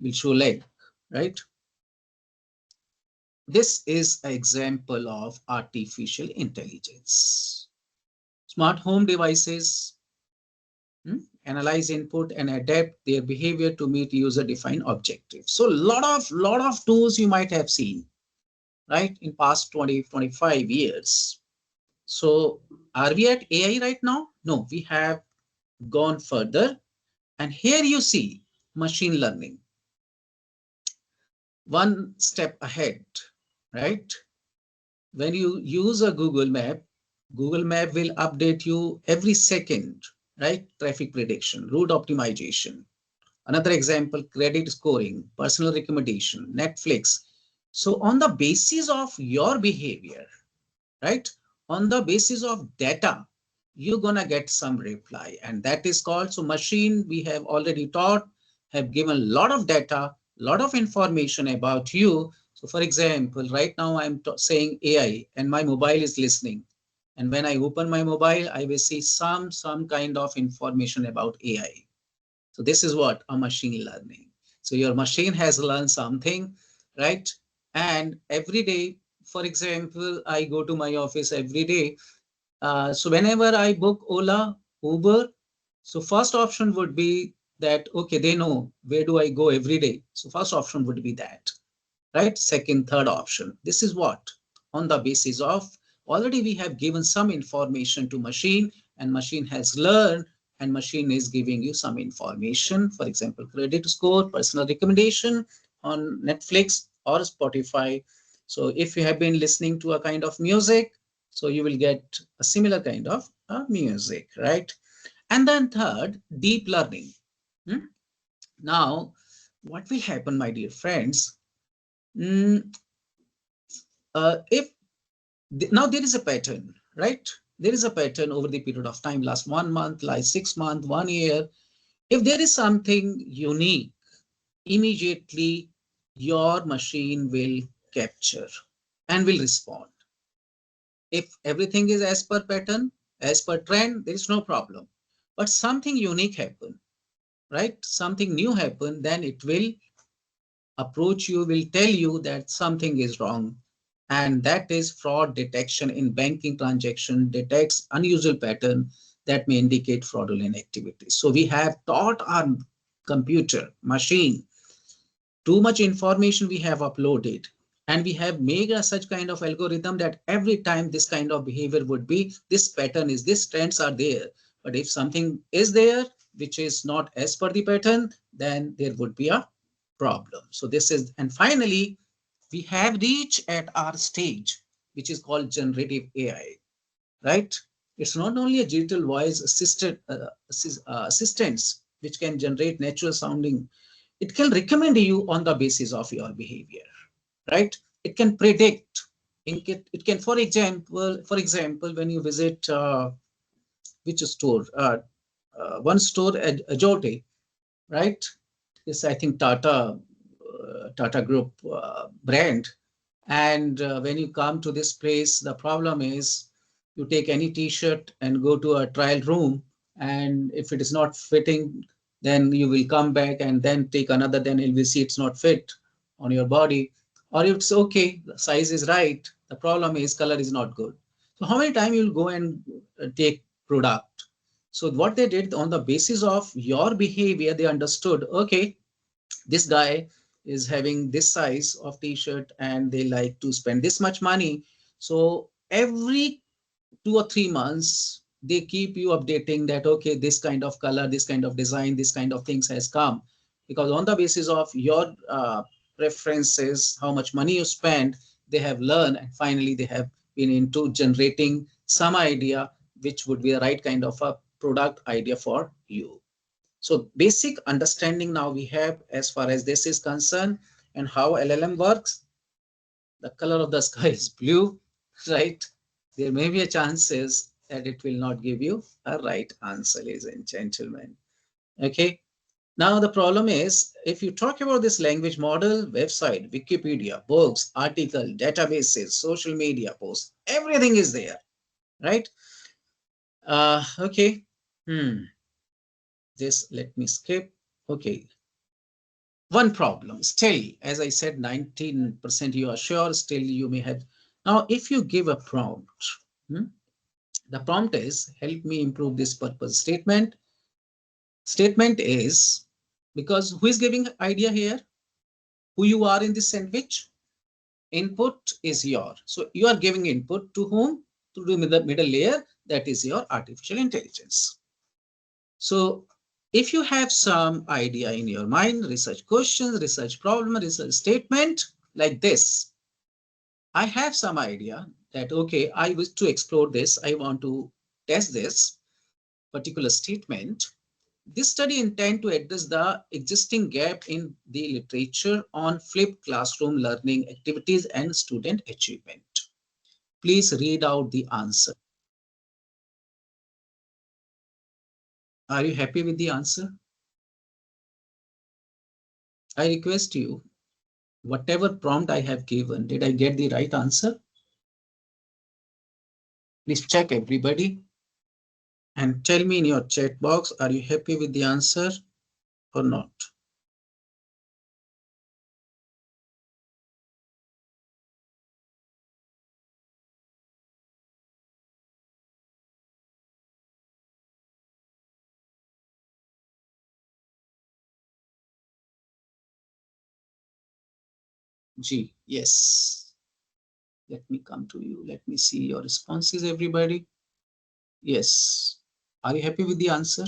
will show leg, right? This is an example of artificial intelligence. Smart home devices analyze input and adapt their behavior to meet user-defined objectives. So lot of tools you might have seen, right, in past 20, 25 years. So are we at AI right now? No, we have gone further. And here you see machine learning. One step ahead, right? When you use a Google Map will update you every second, right? Traffic prediction, route optimization. Another example, credit scoring, personal recommendation, Netflix. So on the basis of your behavior, right? On the basis of data, you're gonna get some reply. And that is called, so machine we have already taught, have given a lot of data, lot of information about you. So for example, right now I'm saying AI and my mobile is listening. And when I open my mobile, I will see some kind of information about AI. So this is what a machine learning. So your machine has learned something, right? And every day, for example, I go to my office every day. So whenever I book Ola, Uber, so first option would be that, okay, they know where do I go every day. So first option would be that, right? Second, third option. This is what? On the basis of already we have given some information to machine and machine has learned and machine is giving you some information. For example, credit score, personal recommendation on Netflix or Spotify. So if you have been listening to a kind of music, so you will get a similar kind of music, right? And then third, deep learning. Now, what will happen, my dear friends? If now there is a pattern, right? There is a pattern over the period of time, last 1 month, last 6 months, 1 year. If there is something unique, immediately your machine will capture and will respond. If everything is as per pattern, as per trend, there is no problem. But something unique happen, right? Something new happen, then it will approach you, will tell you that something is wrong. And that is fraud detection in banking transaction, detects unusual pattern that may indicate fraudulent activity. So we have taught our computer machine too much information we have uploaded, and we have made a such kind of algorithm that every time this kind of behavior would be, this pattern is, this trends are there. But if something is there which is not as per the pattern, then there would be a problem. So this is, and finally we have reached at our stage which is called generative AI, right? It's not only a digital voice assistants which can generate natural sounding, it can recommend you on the basis of your behavior, right? It can predict. It can, for example, when you visit which store, one store at Ajote, right? It's, I think, Tata Group brand. And when you come to this place, the problem is you take any T-shirt and go to a trial room, And if it is not fitting, then you will come back and then take another, then you will see it's not fit on your body. Or if it's okay, the size is right, the problem is color is not good. So how many times you'll go and take product? So what they did, on the basis of your behavior, they understood, okay, this guy is having this size of t-shirt and they like to spend this much money. So every 2 or 3 months they keep you updating that, okay, this kind of color, this kind of design, this kind of things has come, because on the basis of your preferences, how much money you spend, they have learned, and finally they have been into generating some idea which would be the right kind of a product idea for you. So basic understanding now we have as far as this is concerned. And how LLM works: the color of the sky is blue, right? There may be a chances that it will not give you a right answer, ladies and gentlemen. Okay. Now the problem is, if you talk about this language model, website, Wikipedia, books, article, databases, social media posts, everything is there, right? Okay. This, let me skip. Okay. One problem still, as I said, 19% you are sure, still you may have. Now, if you give a prompt, the prompt is, help me improve this purpose statement. Statement is, because who is giving idea here? Who you are in this sandwich? Input is your. So you are giving input to whom? To the middle layer, that is your artificial intelligence. So if you have some idea in your mind, research questions, research problem, research statement like this, I have some idea that, okay, I wish to explore this, I want to test this particular statement. This study intend to address the existing gap in the literature on flipped classroom learning activities and student achievement. Please read out the answer. Are you happy with the answer? I request you, whatever prompt I have given, did I get the right answer? Please check, everybody, and tell me in your chat box, are you happy with the answer or not? G, yes. Let me come to you. Let me see your responses, everybody. Yes. Are you happy with the answer?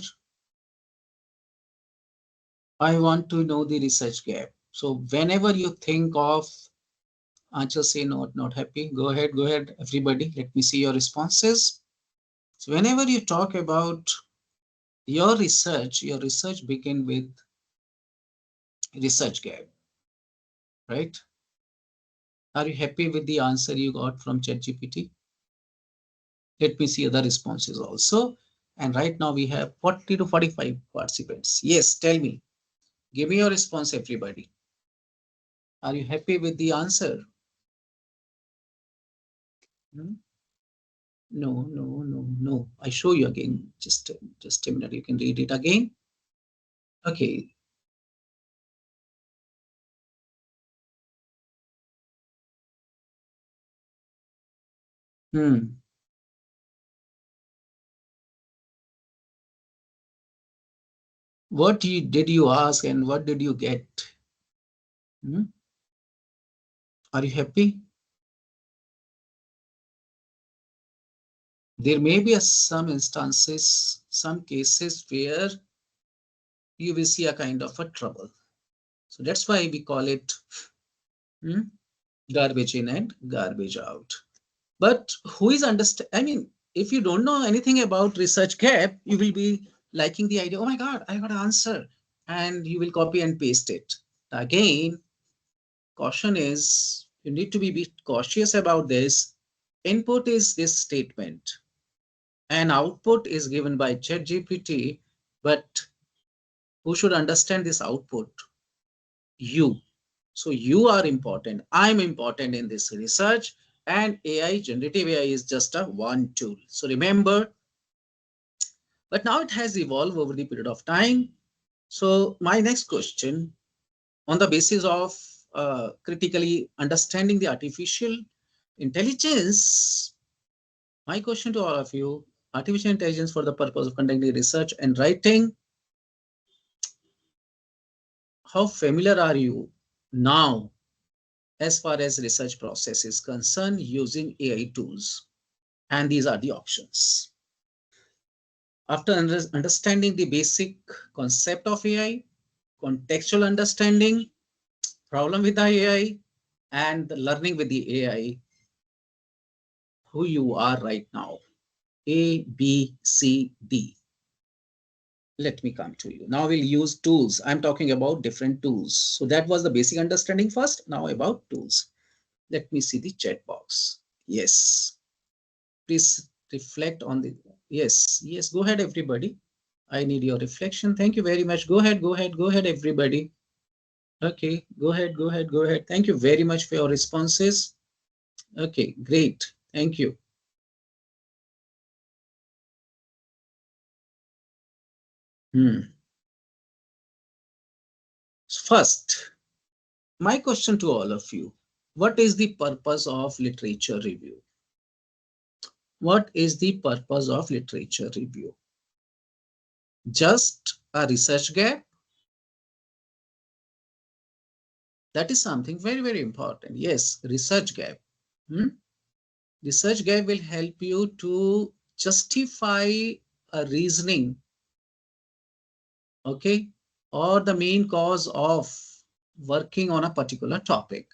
I want to know the research gap. So whenever you think of answer, say not happy, go ahead, everybody. Let me see your responses. So whenever you talk about your research begin with research gap, right? Are you happy with the answer you got from ChatGPT? Let me see other responses also. And right now we have 40 to 45 participants. Yes, tell me. Give me your response, everybody. Are you happy with the answer? No. I show you again. Just a minute. You can read it again. Okay. What did you ask and what did you get? Are you happy? There may be some instances, some cases where you will see a kind of a trouble. So that's why we call it garbage in and garbage out. But who is understand? I mean, if you don't know anything about research gap, you will be liking the idea. Oh my God, I got an answer, and you will copy and paste it. Again, caution is you need to be cautious about this. Input is this statement, and output is given by ChatGPT. But who should understand this output? You. So you are important. I'm important in this research, and AI, generative AI, is just a one tool. So remember, But now it has evolved over the period of time. So my next question, on the basis of critically understanding the artificial intelligence, my question to all of you, artificial intelligence for the purpose of conducting research and writing, how familiar are you now as far as research process is concerned using AI tools? And these are the options. After understanding the basic concept of AI, contextual understanding, problem with the AI, and the learning with the AI, who you are right now. A, B, C, D. Let me come to you. Now we'll use tools. I'm talking about different tools. So that was the basic understanding first. Now about tools. Let me see the chat box. Yes. Please reflect on the, yes, yes, go ahead, everybody. I need your reflection. Thank you very much. Go ahead, go ahead, go ahead, everybody. Okay, go ahead, go ahead, go ahead. Thank you very much for your responses. Okay, great. Thank you. First, my question to all of you, what is the purpose of literature review? What is the purpose of literature review? Just a research gap? That is something very, very important. Yes, research gap. Research gap will help you to justify a reasoning, okay, or the main cause of working on a particular topic.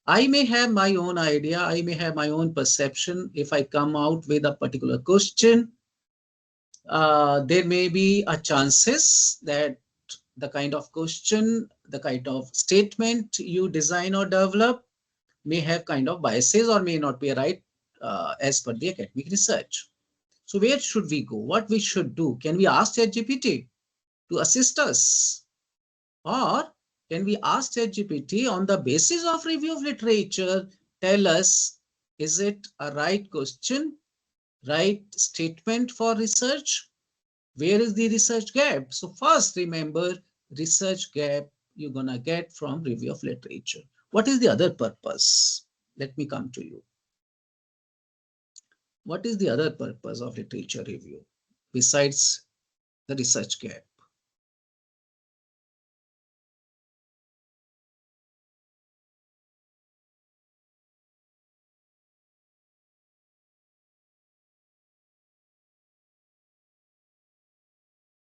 I may have my own idea, I may have my own perception. If I come out with a particular question, there may be a chances that the kind of question, the kind of statement you design or develop may have kind of biases or may not be right as per the academic research. So where should we go? What we should do? Can we ask ChatGPT to assist us? Or can we ask ChatGPT on the basis of review of literature, tell us, is it a right question, right statement for research? Where is the research gap? So first, remember, research gap you're gonna get from review of literature. What is the other purpose? Let me come to you. What is the other purpose of literature review besides the research gap?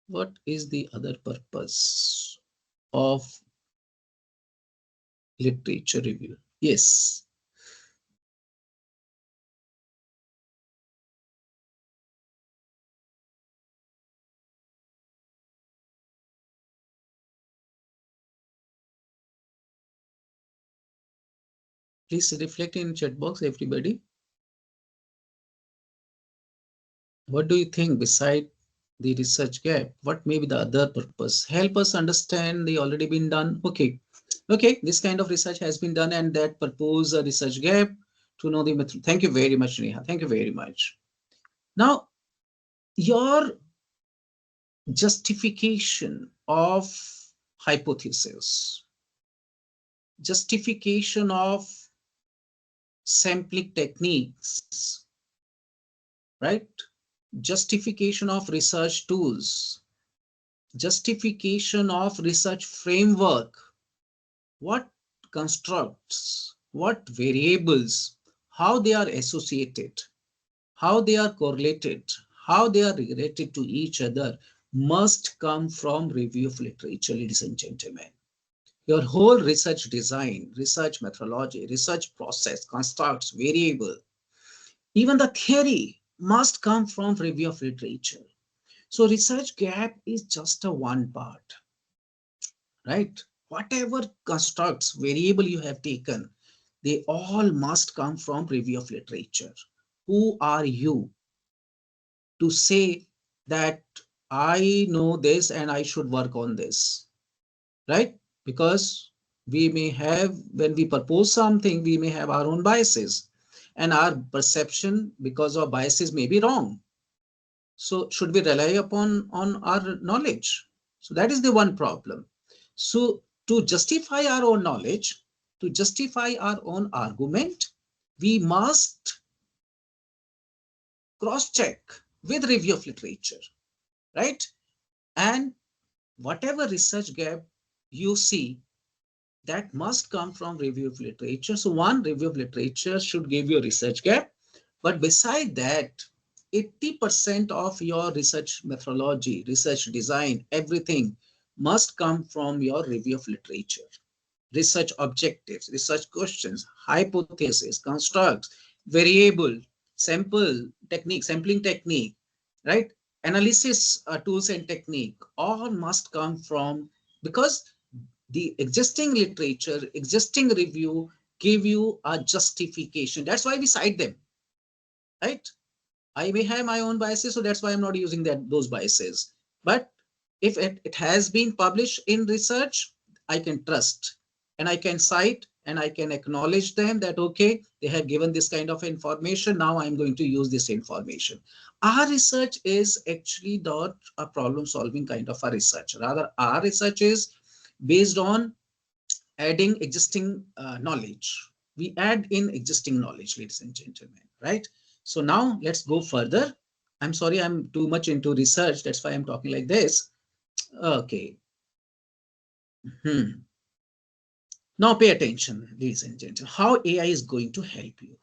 What is the other purpose of literature review? Yes. Please reflect in chat box, everybody. What do you think beside the research gap? What may be the other purpose? Help us understand the already been done. Okay. Okay, this kind of research has been done and that propose a research gap to know the method. Thank you very much, Neha. Thank you very much. Now, your justification of hypothesis, justification of sampling techniques, right? Justification of research tools, justification of research framework, what constructs, what variables, how they are associated, how they are correlated, how they are related to each other must come from review of literature, ladies and gentlemen. Your whole research design, research methodology, research process, constructs, variable, even the theory must come from review of literature. So research gap is just a one part, right? Whatever constructs, variable you have taken, they all must come from review of literature. Who are you to say that I know this and I should work on this, right? Because we may have, when we propose something, we may have our own biases and our perception because of biases may be wrong. So should we rely upon our knowledge? So that is the one problem. So to justify our own knowledge, to justify our own argument, we must cross-check with review of literature, right? And whatever research gap you see, that must come from review of literature. So one review of literature should give you a research gap. But beside that, 80% of your research methodology, research design, everything must come from your review of literature. Research objectives, research questions, hypothesis, constructs, variable, sample technique, sampling technique, right? Analysis tools and technique, all must come from, because the existing literature, existing review give you a justification. That's why we cite them, right? I may have my own biases, so that's why I'm not using those biases. But if it has been published in research, I can trust and I can cite and I can acknowledge them that, okay, they have given this kind of information. Now I'm going to use this information. Our research is actually not a problem solving kind of a research. Rather, our research is based on adding existing knowledge. We add in existing knowledge, ladies and gentlemen, right? So now let's go further. I'm sorry, I'm too much into research. That's why I'm talking like this. Okay. Now pay attention, ladies and gentlemen, how AI is going to help you.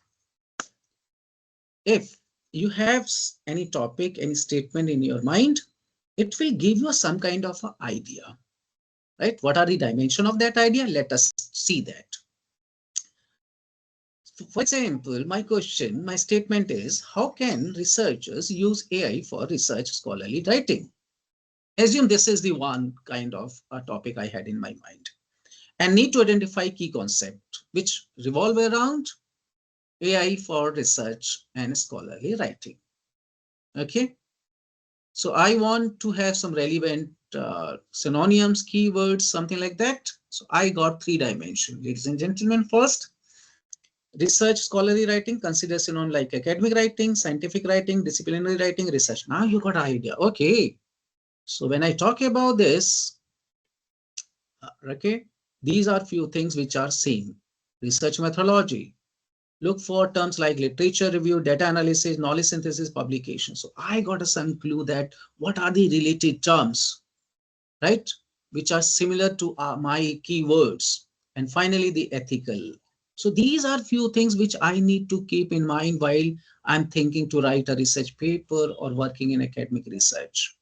If you have any topic, any statement in your mind, it will give you some kind of an idea, right? What are the dimension of that idea? Let us see that. For example, my question, my statement is, how can researchers use AI for research scholarly writing? Assume this is the one kind of a topic I had in my mind, and need to identify key concepts which revolve around AI for research and scholarly writing. Okay. So I want to have some relevant synonyms, keywords, something like that. So I got 3 dimensions, ladies and gentlemen. First, research scholarly writing, consider synonym like academic writing, scientific writing, disciplinary writing, research. Now you got an idea. Okay. So when I talk about this, okay, these are few things which are seen. Research methodology. Look for terms like literature review, data analysis, knowledge synthesis, publication. So I got some clue that what are the related terms, right? Which are similar to my keywords. And finally, the ethical. So these are few things which I need to keep in mind while I'm thinking to write a research paper or working in academic research.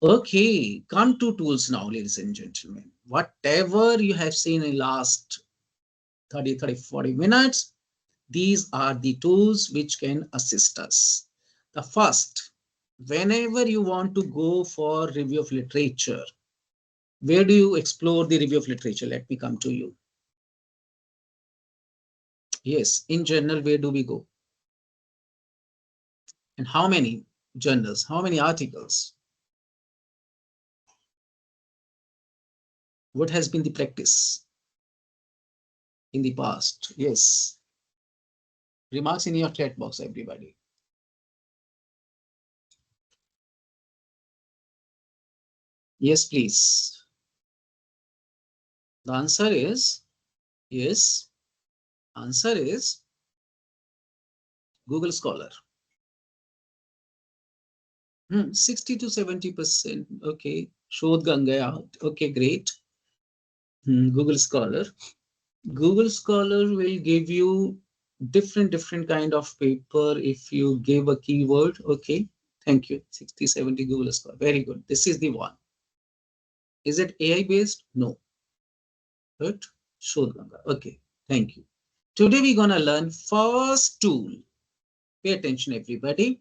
Okay, come to tools now, ladies and gentlemen. Whatever you have seen in last 30, 40 minutes, these are the tools which can assist us. The first, whenever you want to go for review of literature, where do you explore the review of literature? Let me come to you. Yes, in journal, where do we go? And how many journals? How many articles? What has been the practice in the past? Yes. Remarks in your chat box, everybody. Yes, please. The answer is yes. Answer is Google Scholar. 60 to 70%. Okay. Shodh Gangaya. Okay, great. Google Scholar. Google Scholar will give you different kind of paper if you give a keyword. Okay. Thank you. 60, 70 Google Scholar. Very good. This is the one. Is it AI based? No. But Shodh Ganga. Okay. Thank you. Today we're gonna learn first tool. Pay attention, everybody.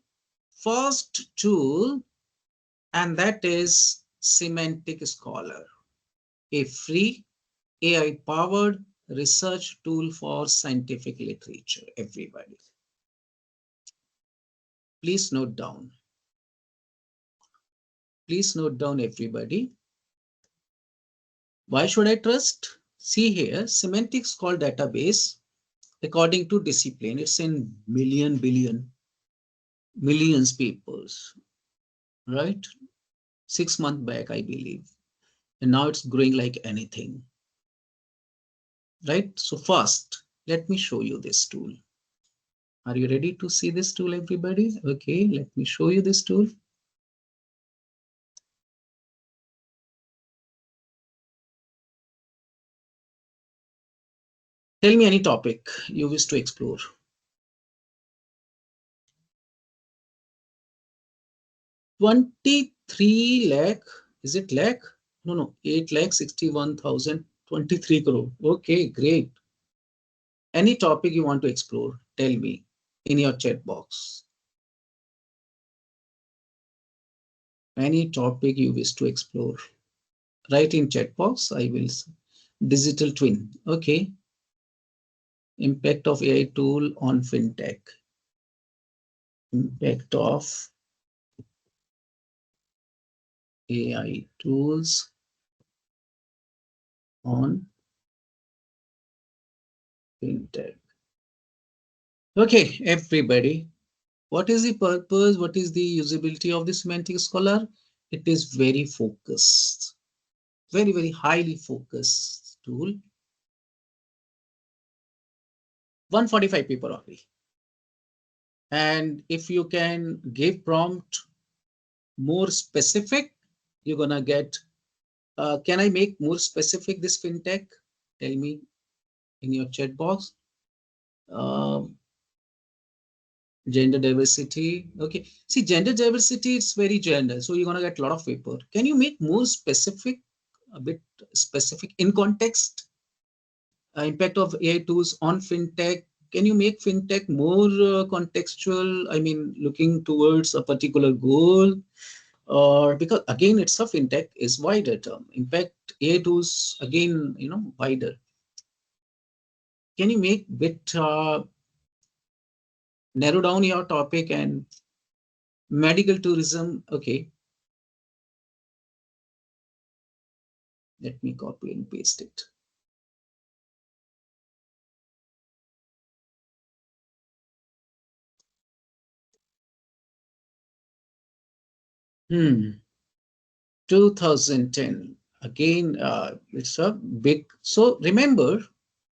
First tool, and that is Semantic Scholar, a free AI-powered research tool for scientific literature. Everybody, please note down. Please note down, everybody. Why should I trust? See here, Semantic Scholar database, according to discipline, it's in million, billion. millions papers, right? 6 months back, I believe. And now it's growing like anything, right? So first, let me show you this tool. Are you ready to see this tool, everybody? Okay, let me show you this tool. Tell me any topic you wish to explore. 23 lakh, is it lakh? No, 8,61,023 crore. Okay, great. Any topic you want to explore, tell me in your chat box. Any topic you wish to explore, write in chat box. I will. Digital twin. Okay. Impact of AI tool on fintech. Impact of AI tools on fintech. Okay, everybody. What is the purpose? What is the usability of the semantic scholar? It is very focused, very, very highly focused tool. 145 paper only. And if you can give prompt more specific, you're gonna get, can I make more specific this fintech? Tell me in your chat box. Gender diversity. Okay. See, gender diversity, it's very gender. So you're going to get a lot of paper. Can you make more specific, a bit specific in context? Impact of AI tools on fintech. Can you make fintech more contextual? I mean, looking towards a particular goal, or because again, it's a fintech is wider term. Impact AI tools again, wider. Can you make bit narrow down your topic and medical tourism? Okay. Let me copy and paste it. Hmm. 2010. Again, it's a big. So remember,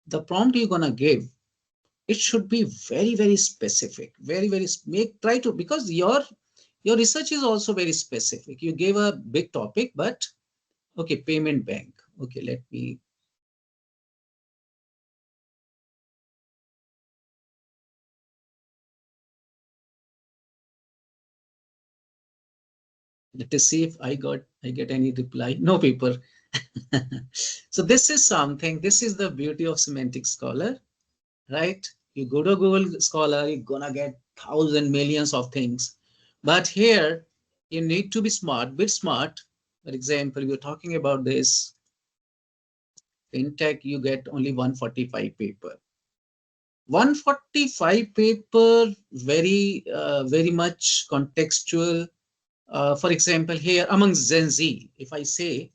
the prompt you're gonna give, it should be very, very specific. Very, very try to, because your research is also very specific. You gave a big topic, but okay, payment bank. Okay, let us see if I get any reply. No paper. So this is something. This is the beauty of semantic scholar, right? You go to Google Scholar, you're gonna get thousands, millions of things. But here, you need to be smart, bit smart. For example, we're talking about this fintech, you get only 145 paper. 145 paper, very much contextual. For example, here among Gen Z, if I say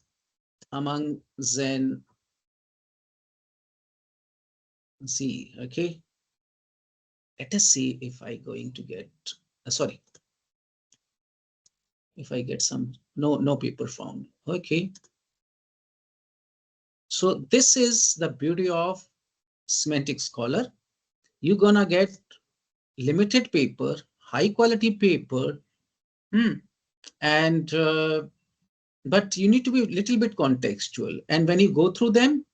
among Gen Z, okay. Let us see if I going to get, sorry, if I get some, no paper found. Okay. So this is the beauty of semantic scholar. You're gonna get limited paper, high quality paper, and but you need to be a little bit contextual. And when you go through them,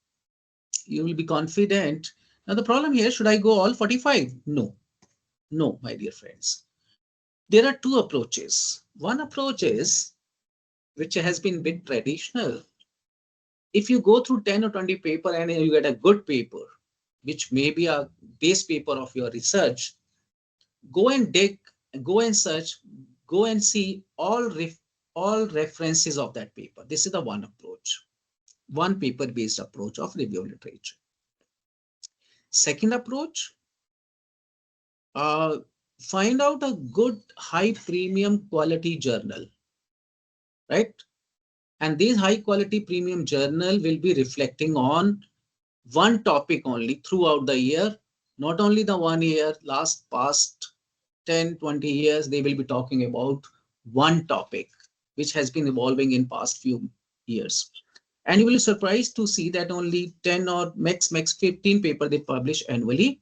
you will be confident. Now the problem here, should I go all 45? No, my dear friends. There are two approaches. One approach is, which has been a bit traditional. If you go through 10 or 20 paper and you get a good paper, which may be a base paper of your research, go and dig, go and search, go and see all references of that paper. This is the one approach, one paper based approach of review literature. Second approach, find out a good high premium quality journal, right? And these high quality premium journal will be reflecting on one topic only throughout the year, not only the 1 year, past 10, 20 years, they will be talking about one topic, which has been evolving in past few years. And you will be surprised to see that only 10 or max 15 paper they publish annually.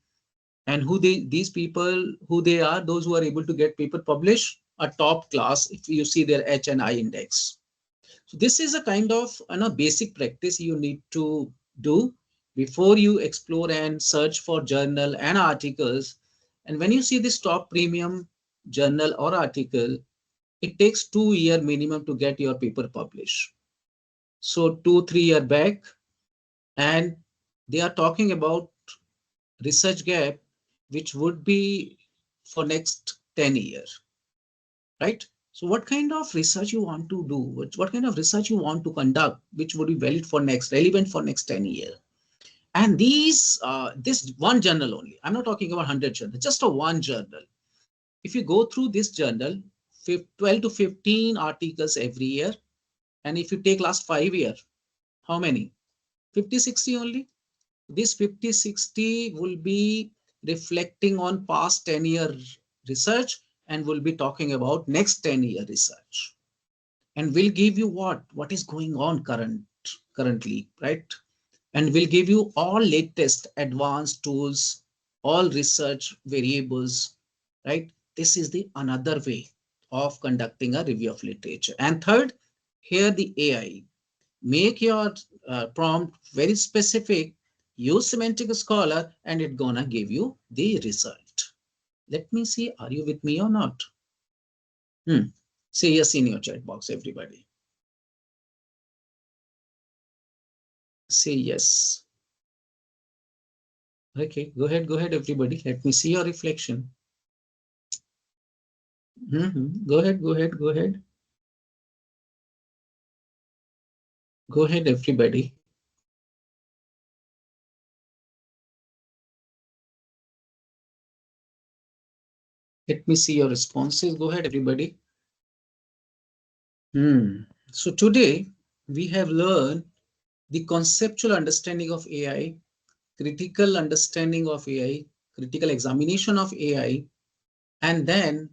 And these people, who they are, those who are able to get paper published, are top class if you see their H&I index. So this is a kind of basic practice you need to do before you explore and search for journal and articles. And when you see this top premium journal or article, it takes 2 year minimum to get your paper published. So 2-3 year back, and they are talking about research gap, which would be for next 10 years, right? So what kind of research you want to do? What kind of research you want to conduct, which would be valid for relevant for next 10 years? And this one journal only, I'm not talking about 100 journals, just a one journal. If you go through this journal, 12 to 15 articles every year. And if you take last 5 years, how many? 50, 60 only. This 50, 60 will be reflecting on past 10-year research and will be talking about next 10-year research. And will give you what is going on currently, right? And will give you all latest advanced tools, all research variables, right? This is the another way of conducting a review of literature. And third, here the AI. Make your prompt very specific, use semantic scholar, and it's gonna give you the result. Let me see, are you with me or not? Say yes in your chat box, everybody. Say yes. Okay, go ahead, everybody. Let me see your reflection. Go ahead. Go ahead, everybody. Let me see your responses. Go ahead, everybody. So today we have learned the conceptual understanding of AI, critical understanding of AI, critical examination of AI, and then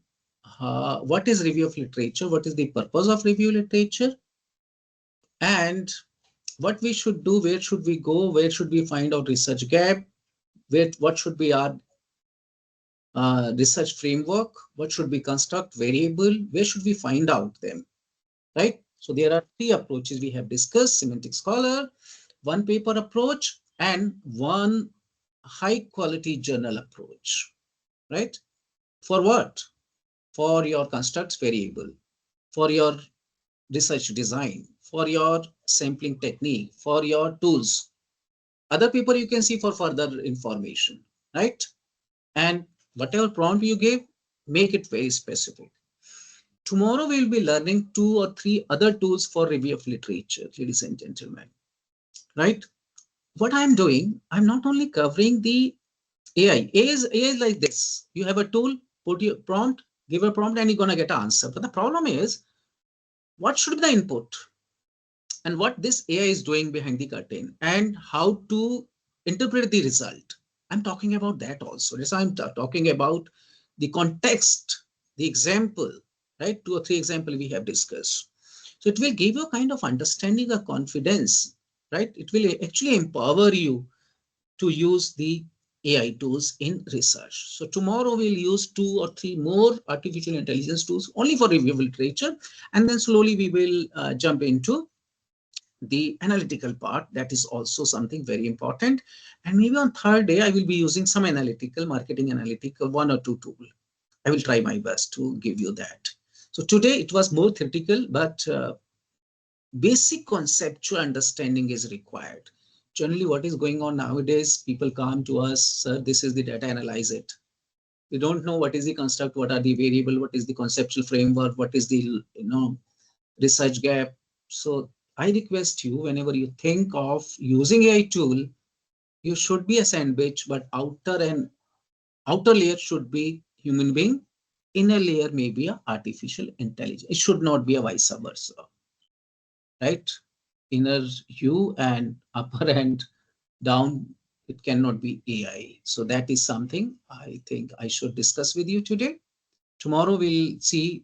what is review of literature, what is the purpose of review literature, and what we should do, where should we go, where should we find out research gap, what should be our research framework, what should we construct variable, where should we find out them, right? So there are 3 approaches we have discussed: semantic scholar, one paper approach, and one high quality journal approach, right? For what? For your constructs variable, for your research design, for your sampling technique, for your tools. Other paper you can see for further information, right? And whatever prompt you give, make it very specific. Tomorrow we'll be learning 2 or 3 other tools for review of literature, ladies and gentlemen, right? What I'm doing, I'm not only covering the AI. AI is like this. You have a tool, put your prompt, give a prompt, and you're going to get an answer. But the problem is, what should be the input? And what this AI is doing behind the curtain, and how to interpret the result. I'm talking about that also. Yes, I'm talking about the context, the example, right? 2 or 3 examples we have discussed. So it will give you a kind of understanding, a confidence, right? It will actually empower you to use the AI tools in research. So tomorrow we'll use 2 or 3 more artificial intelligence tools only for review of literature. And then slowly we will jump into the analytical part. That is also something very important. And maybe on third day, I will be using some analytical, marketing analytical, 1 or 2 tool. I will try my best to give you that. So today it was more theoretical, but basic conceptual understanding is required. Generally, what is going on nowadays, people come to us, sir, this is the data, analyze it. We don't know what is the construct, what are the variable, what is the conceptual framework, what is the research gap. So I request you, whenever you think of using AI tool, you should be a sandwich, but outer layer should be human being, inner layer may be a artificial intelligence. It should not be a vice versa, right? Inner you and upper and down, it cannot be AI. So that is something I think I should discuss with you today. Tomorrow we'll see,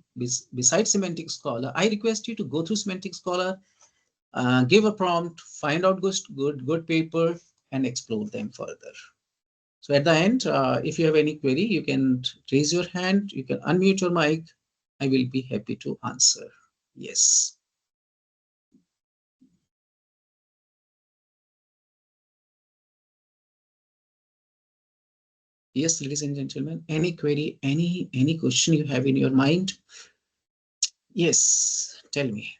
besides Semantic Scholar, I request you to go through Semantic Scholar, give a prompt, find out good paper, and explore them further. So at the end, if you have any query, you can raise your hand, you can unmute your mic. I will be happy to answer. Yes. Yes, ladies and gentlemen, any query, any question you have in your mind? Yes, tell me.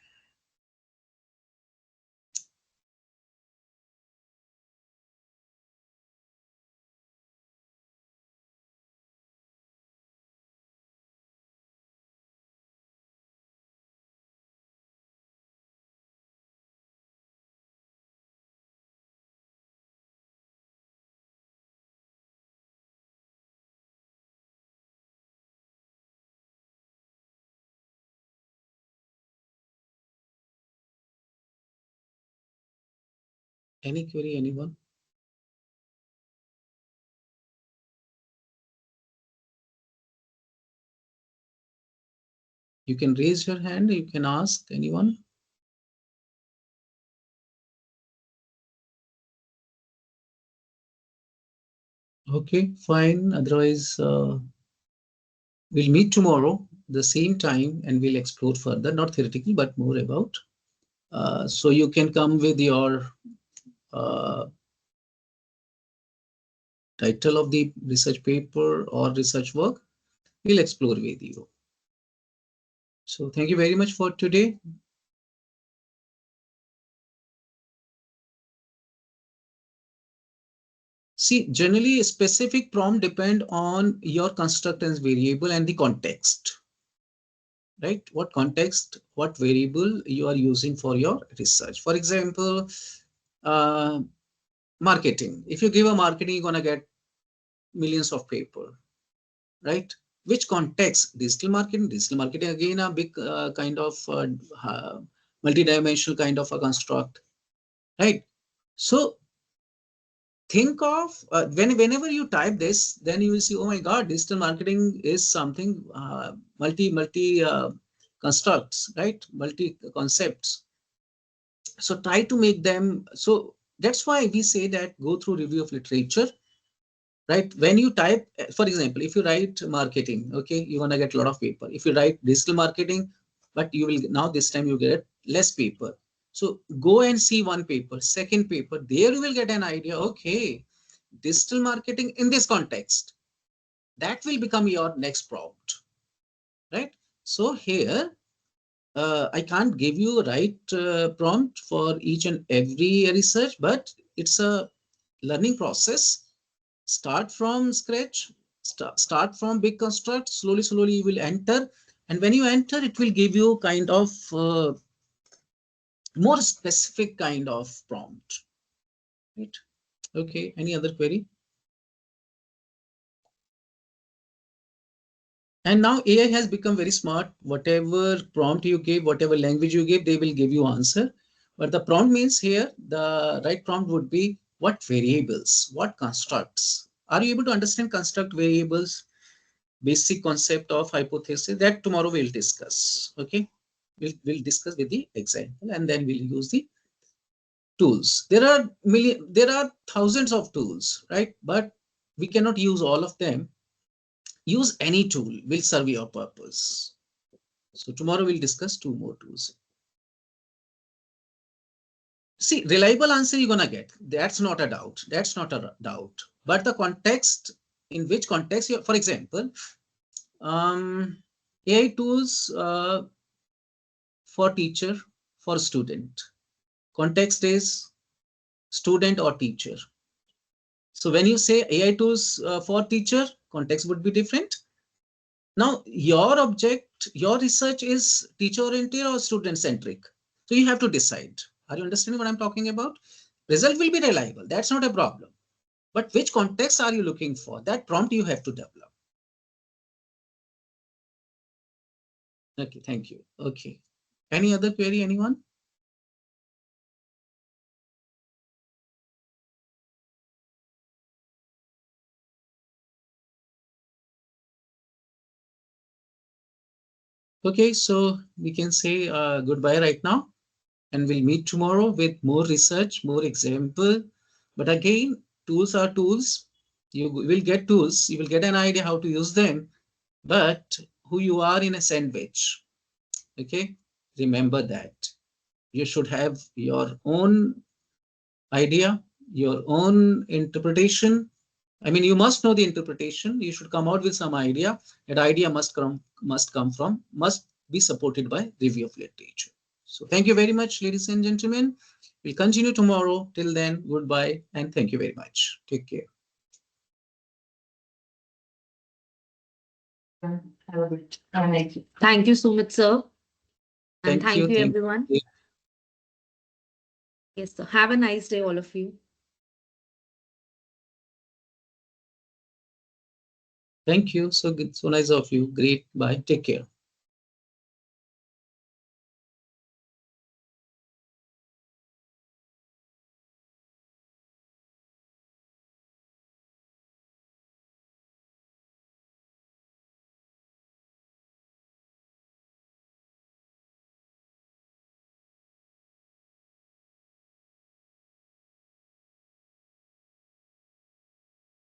Any query, anyone? You can raise your hand, you can ask anyone. Okay, fine. Otherwise, we'll meet tomorrow, the same time, and we'll explore further, not theoretically, but more about. So you can come with your title of the research paper or research work. We'll explore with you. So thank you very much for today. See, generally, a specific prompt depend on your constructance variable and the context. Right? What context, what variable you are using for your research. For example, marketing. If you give a marketing, you're gonna get millions of paper, right? Which context? Digital marketing. Digital marketing again a big kind of multi-dimensional kind of a construct, right? So think of whenever you type this, then you will see, oh my God, digital marketing is something multi constructs, right? Multi concepts. So try to make them. So that's why we say that go through review of literature, right? When you type, for example, if you write marketing, okay, you're gonna get a lot of paper. If you write digital marketing, but you will now this time you get less paper. So go and see one paper, second paper, there you will get an idea. Okay, digital marketing in this context, that will become your next prompt, right? So here I can't give you a right prompt for each and every research, but it's a learning process. Start from scratch, start from big construct, slowly you will enter, and when you enter it will give you kind of more specific kind of prompt, right? Okay, any other query? And now AI has become very smart. Whatever prompt you give, whatever language you give, they will give you answer. But the prompt means here, the right prompt would be what variables, what constructs. Are you able to understand construct variables? Basic concept of hypothesis that tomorrow we'll discuss. Okay, we'll discuss with the example and then we'll use the tools. There are thousands of tools, right? But we cannot use all of them. Use any tool will serve your purpose. So tomorrow we'll discuss two more tools. See, reliable answer you're gonna get. That's not a doubt. That's not a doubt. But the context, in which context, for example, AI tools for teacher, for student. Context is student or teacher. So when you say AI tools for teacher, context would be different. Now, your object, your research is teacher oriented or student centric. So you have to decide. Are you understanding what I'm talking about? Result will be reliable. That's not a problem. But which context are you looking for? That prompt you have to develop. Okay, thank you. Okay. Any other query, anyone? Okay, so we can say goodbye right now, and we'll meet tomorrow with more research, more example. But again, tools are tools. You will get tools, you will get an idea how to use them, but who you are in a sandwich. Okay, remember that. You should have your own idea, your own interpretation. I mean, you must know the interpretation. You should come out with some idea. That idea must be supported by review of literature. So thank you very much, ladies and gentlemen. We'll continue tomorrow. Till then, goodbye and thank you very much. Take care. Thank you so much, sir. And Thank you. thank you, Thank everyone. you. Yes, sir. Have a nice day, all of you. Thank you. So good. So nice of you. Great. Bye. Take care.